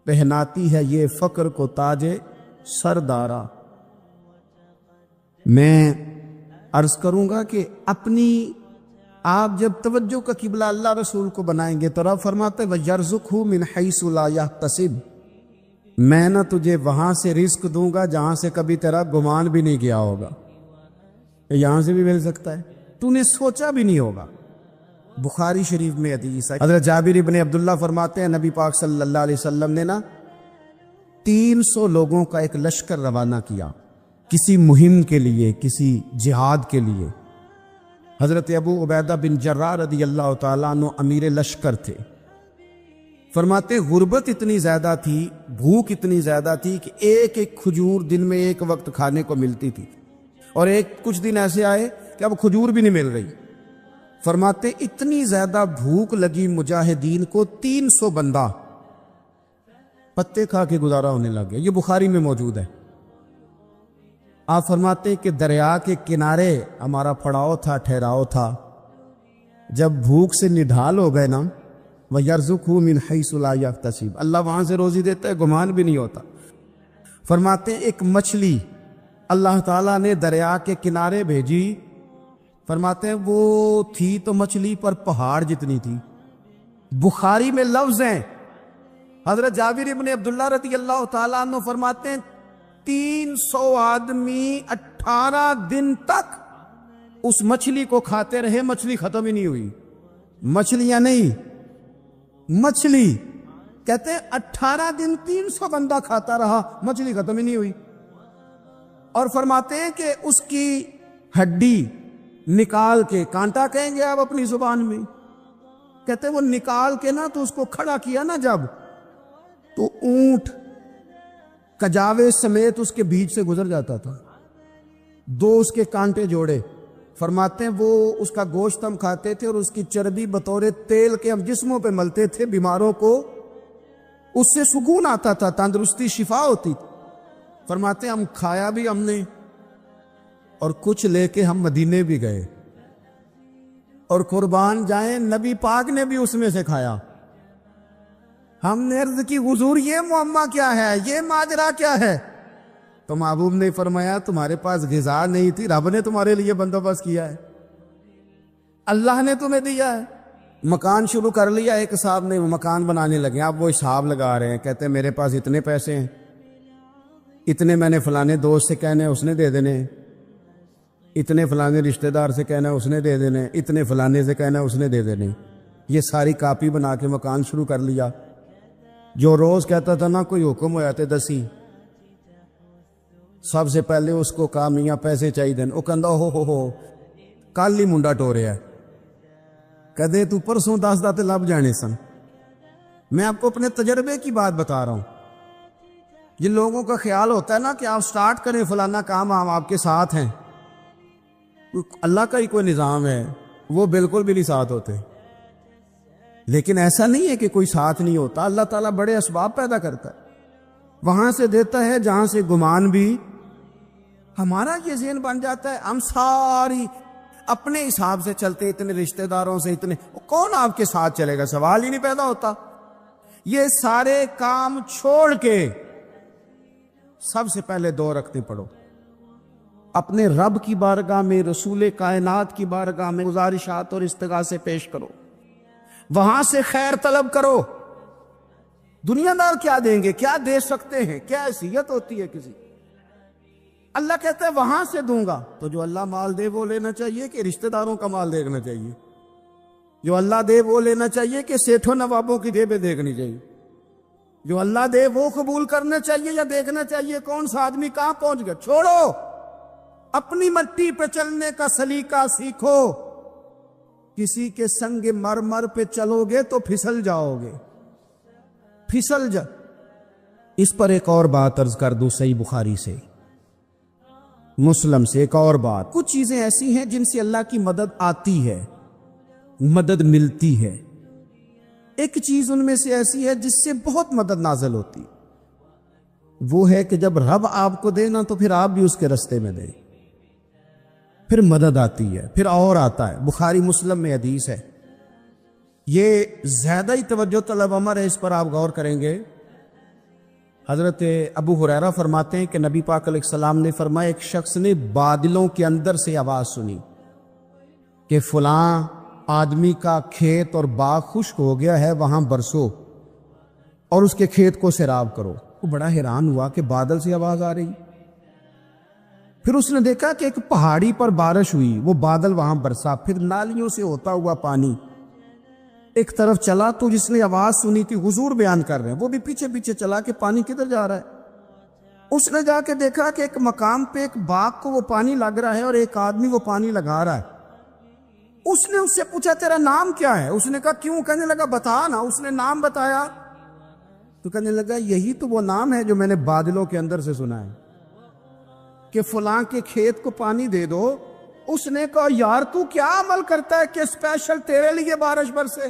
پہناتی ہے یہ فقر کو تاج سردارا۔ میں عرض کروں گا کہ اپنی آپ جب توجہ کا قبلہ اللہ رسول کو بنائیں گے تو رب فرماتے ہیں وَيَرْزُقْهُ مِنْ حَيْثُ لَا يَحْتَسِبُ، میں نہ تجھے وہاں سے رزق دوں گا جہاں سے کبھی تیرا گمان بھی نہیں کیا ہوگا، یہاں سے بھی مل سکتا ہے، تو نے سوچا بھی نہیں ہوگا۔ بخاری شریف میں حدیث ہے، حضرت جابر ابن عبداللہ فرماتے ہیں نبی پاک صلی اللہ علیہ وسلم نے 300 لوگوں کا ایک لشکر روانہ کیا کسی مہم کے لیے، کسی جہاد کے لیے۔ حضرت ابو عبیدہ بن جراح رضی اللہ تعالیٰ عنہ امیر لشکر تھے۔ فرماتے غربت اتنی زیادہ تھی، بھوک اتنی زیادہ تھی کہ ایک ایک کھجور دن میں ایک وقت کھانے کو ملتی تھی، اور کچھ دن ایسے آئے کہ اب کھجور بھی نہیں مل رہی۔ فرماتے اتنی زیادہ بھوک لگی مجاہدین کو 300 بندہ پتے کھا کے گزارا ہونے لگ گیا۔ یہ بخاری میں موجود ہے۔ آپ فرماتے کہ دریا کے کنارے ہمارا پڑاؤ تھا، ٹھہراؤ تھا، جب بھوک سے نڈھال ہو گئے نا، وَيَرْزُقْهُ مِنْ حَيْثُ لَا يَحْتَسِبُ، اللہ وہاں سے روزی دیتا ہے، گمان بھی نہیں ہوتا۔ فرماتے ایک مچھلی اللہ تعالیٰ نے دریا کے کنارے بھیجی، فرماتے ہیں وہ تھی تو مچھلی پر پہاڑ جتنی تھی۔ بخاری میں لفظ ہیں، حضرت جابر ابن عبداللہ رضی اللہ تعالیٰ عنہ فرماتے ہیں 300 آدمی 18 دن تک اس مچھلی کو کھاتے رہے، مچھلی ختم ہی نہیں ہوئی۔ مچھلیاں نہیں، مچھلی کہتے ہیں 18 دن 300 بندہ کھاتا رہا، مچھلی ختم ہی نہیں ہوئی۔ اور فرماتے ہیں کہ اس کی ہڈی نکال کے، کانٹا کہیں گے آپ اپنی زبان میں، کہتے ہیں وہ نکال کے نا تو اس کو کھڑا کیا نا جب، تو اونٹ کجاوے سمیت اس کے بیچ سے گزر جاتا تھا، 2 اس کے کانٹے جوڑے۔ فرماتے ہیں وہ اس کا گوشت ہم کھاتے تھے اور اس کی چربی بطور تیل کے ہم جسموں پہ ملتے تھے، بیماروں کو اس سے سکون آتا تھا، تندرستی شفا ہوتی تھی۔ فرماتے ہیں ہم کھایا بھی ہم نے، اور کچھ لے کے ہم مدینے بھی گئے، اور قربان جائیں نبی پاک نے بھی اس میں سے کھایا۔ ہم نے عرض کی حضور یہ معمہ کیا ہے، یہ ماجرا کیا ہے؟ تو محبوب نے فرمایا تمہارے پاس غذا نہیں تھی، رب نے تمہارے لیے بندوبست کیا ہے، اللہ نے تمہیں دیا ہے۔ مکان شروع کر لیا، ایک صاحب نے مکان بنانے لگے، آپ وہ حساب لگا رہے ہیں، کہتے ہیں میرے پاس اتنے پیسے ہیں، اتنے میں نے فلانے دوست سے کہنے اس نے دے دینے، اتنے فلانے رشتہ دار سے کہنا اس نے دے دینے، اتنے فلانے سے کہنا اس نے دے دینے۔ یہ ساری کاپی بنا کے مکان شروع کر لیا۔ جو روز کہتا تھا نا کوئی حکم ہو جاتے دسی، سب سے پہلے اس کو کہا میاں پیسے چاہیے دن، وہ کہندا ہو کل ہی منڈا ٹوریا ہے، کہدے تو پرسوں 10 داتے لب جانے سن۔ میں آپ کو اپنے تجربے کی بات بتا رہا ہوں۔ جن لوگوں کا خیال ہوتا ہے نا کہ آپ سٹارٹ کریں فلانا کام، ہم آپ کے ساتھ ہیں، اللہ کا ہی کوئی نظام ہے، وہ بالکل بھی نہیں ساتھ ہوتے۔ لیکن ایسا نہیں ہے کہ کوئی ساتھ نہیں ہوتا، اللہ تعالیٰ بڑے اسباب پیدا کرتا ہے، وہاں سے دیتا ہے جہاں سے گمان بھی۔ ہمارا یہ ذہن بن جاتا ہے ہم ساری اپنے حساب سے چلتے، اتنے رشتہ داروں سے، اتنے کون آپ کے ساتھ چلے گا، سوال ہی نہیں پیدا ہوتا۔ یہ سارے کام چھوڑ کے سب سے پہلے 2 رکعتیں پڑھو، اپنے رب کی بارگاہ میں، رسول کائنات کی بارگاہ میں گزارشات اور استغاثے پیش کرو، وہاں سے خیر طلب کرو۔ دنیا دار کیا دیں گے، کیا دے سکتے ہیں، کیا حیثیت ہوتی ہے کسی؟ اللہ کہتا ہے وہاں سے دوں گا۔ تو جو اللہ مال دے وہ لینا چاہیے کہ رشتہ داروں کا مال دیکھنا چاہیے؟ جو اللہ دے وہ لینا چاہیے کہ سیٹھوں نوابوں کی جیبیں دیکھنی چاہیے؟ جو اللہ دے وہ قبول کرنا چاہیے یا دیکھنا چاہیے کون سا آدمی کہاں پہنچ گیا؟ چھوڑو، اپنی مٹی پہ چلنے کا سلیقہ سیکھو۔ کسی کے سنگ مرمر پہ چلو گے تو پھسل جاؤ گے، پھسل جا۔ اس پر ایک اور بات عرض کر دوں، صحیح بخاری سے، مسلم سے ایک اور بات۔ کچھ چیزیں ایسی ہیں جن سے اللہ کی مدد آتی ہے، مدد ملتی ہے۔ ایک چیز ان میں سے ایسی ہے جس سے بہت مدد نازل ہوتی، وہ ہے کہ جب رب آپ کو دے نا تو پھر آپ بھی اس کے رستے میں دیں، پھر مدد آتی ہے، پھر اور آتا ہے۔ بخاری مسلم میں حدیث ہے، یہ زیادہ ہی توجہ طلب امر ہے، اس پر آپ غور کریں گے۔ حضرت ابو ہریرہ فرماتے ہیں کہ نبی پاک علیہ السلام نے فرمایا ایک شخص نے بادلوں کے اندر سے آواز سنی کہ فلاں آدمی کا کھیت اور باغ خشک ہو گیا ہے، وہاں برسو اور اس کے کھیت کو سیراب کرو۔ وہ بڑا حیران ہوا کہ بادل سے آواز آ رہی۔ پھر اس نے دیکھا کہ ایک پہاڑی پر بارش ہوئی، وہ بادل وہاں برسا، پھر نالیوں سے ہوتا ہوا پانی ایک طرف چلا۔ تو جس نے آواز سنی تھی، حضور بیان کر رہے ہیں، وہ بھی پیچھے پیچھے چلا کہ پانی کدھر جا رہا ہے۔ اس نے جا کے دیکھا کہ ایک مقام پہ ایک باغ کو وہ پانی لگ رہا ہے اور ایک آدمی وہ پانی لگا رہا ہے۔ اس نے اس سے پوچھا تیرا نام کیا ہے؟ اس نے کہا کیوں؟ کہنے لگا بتا نا۔ اس نے نام بتایا تو کہنے لگا یہی تو وہ نام ہے جو میں نے بادلوں کے اندر سے سنا ہے کہ فلاں کے کھیت کو پانی دے دو۔ اس نے کہا یار تو کیا عمل کرتا ہے کہ اسپیشل تیرے لیے بارش برسے؟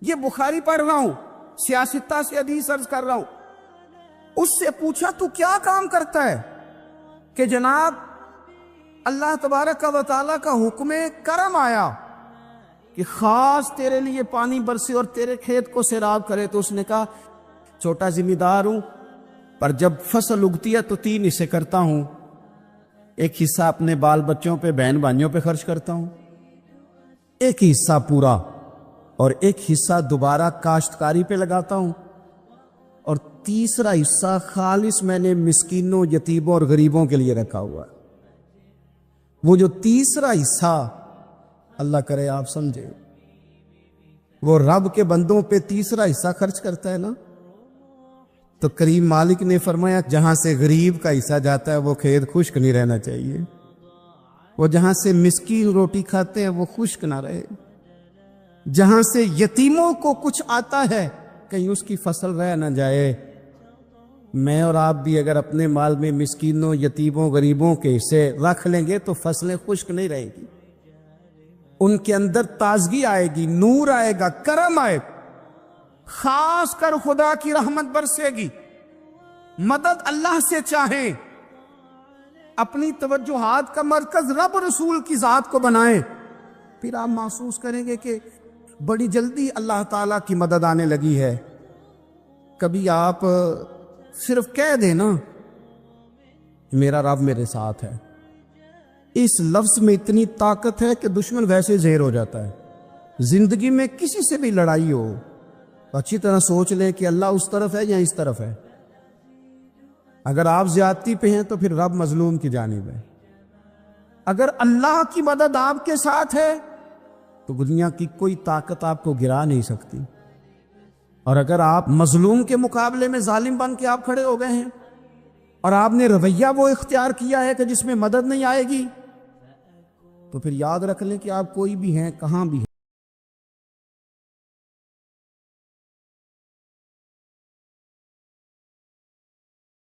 یہ بخاری پڑھ رہا ہوں، سیاستہ سے حدیث عرض کر رہا ہوں۔ اس سے پوچھا تو کیا کام کرتا ہے کہ جناب اللہ تبارک و تعالیٰ کا حکم کرم آیا کہ خاص تیرے لیے پانی برسے اور تیرے کھیت کو سیراب کرے؟ تو اس نے کہا چھوٹا ذمہ دار ہوں، پر جب فصل اگتی ہے تو 3 حصے کرتا ہوں، ایک حصہ اپنے بال بچوں پہ، بہن بھائیوں پہ خرچ کرتا ہوں، ایک حصہ پورا، اور ایک حصہ دوبارہ کاشتکاری پہ لگاتا ہوں، اور تیسرا حصہ خالص میں نے مسکینوں، یتیموں اور غریبوں کے لیے رکھا ہوا ہے۔ وہ جو تیسرا حصہ، اللہ کرے آپ سمجھے، وہ رب کے بندوں پہ تیسرا حصہ خرچ کرتا ہے نا، تو کریم مالک نے فرمایا جہاں سے غریب کا حصہ جاتا ہے وہ کھیت خشک نہیں رہنا چاہیے، وہ جہاں سے مسکین روٹی کھاتے ہیں وہ خشک نہ رہے، جہاں سے یتیموں کو کچھ آتا ہے کہیں اس کی فصل رہ نہ جائے۔ میں اور آپ بھی اگر اپنے مال میں مسکینوں، یتیموں، غریبوں کے حصے رکھ لیں گے تو فصلیں خشک نہیں رہیں گی، ان کے اندر تازگی آئے گی، نور آئے گا، کرم آئے گا، خاص کر خدا کی رحمت برسے گی۔ مدد اللہ سے چاہیں، اپنی توجہات کا مرکز رب رسول کی ذات کو بنائیں، پھر آپ محسوس کریں گے کہ بڑی جلدی اللہ تعالیٰ کی مدد آنے لگی ہے۔ کبھی آپ صرف کہہ دیں نا میرا رب میرے ساتھ ہے، اس لفظ میں اتنی طاقت ہے کہ دشمن ویسے زہر ہو جاتا ہے۔ زندگی میں کسی سے بھی لڑائی ہو اچھی طرح سوچ لیں کہ اللہ اس طرف ہے یا اس طرف ہے۔ اگر آپ زیادتی پہ ہیں تو پھر رب مظلوم کی جانب ہے۔ اگر اللہ کی مدد آپ کے ساتھ ہے تو دنیا کی کوئی طاقت آپ کو گرا نہیں سکتی، اور اگر آپ مظلوم کے مقابلے میں ظالم بن کے آپ کھڑے ہو گئے ہیں اور آپ نے رویہ وہ اختیار کیا ہے کہ جس میں مدد نہیں آئے گی، تو پھر یاد رکھ لیں کہ آپ کوئی بھی ہیں، کہاں بھی ہیں۔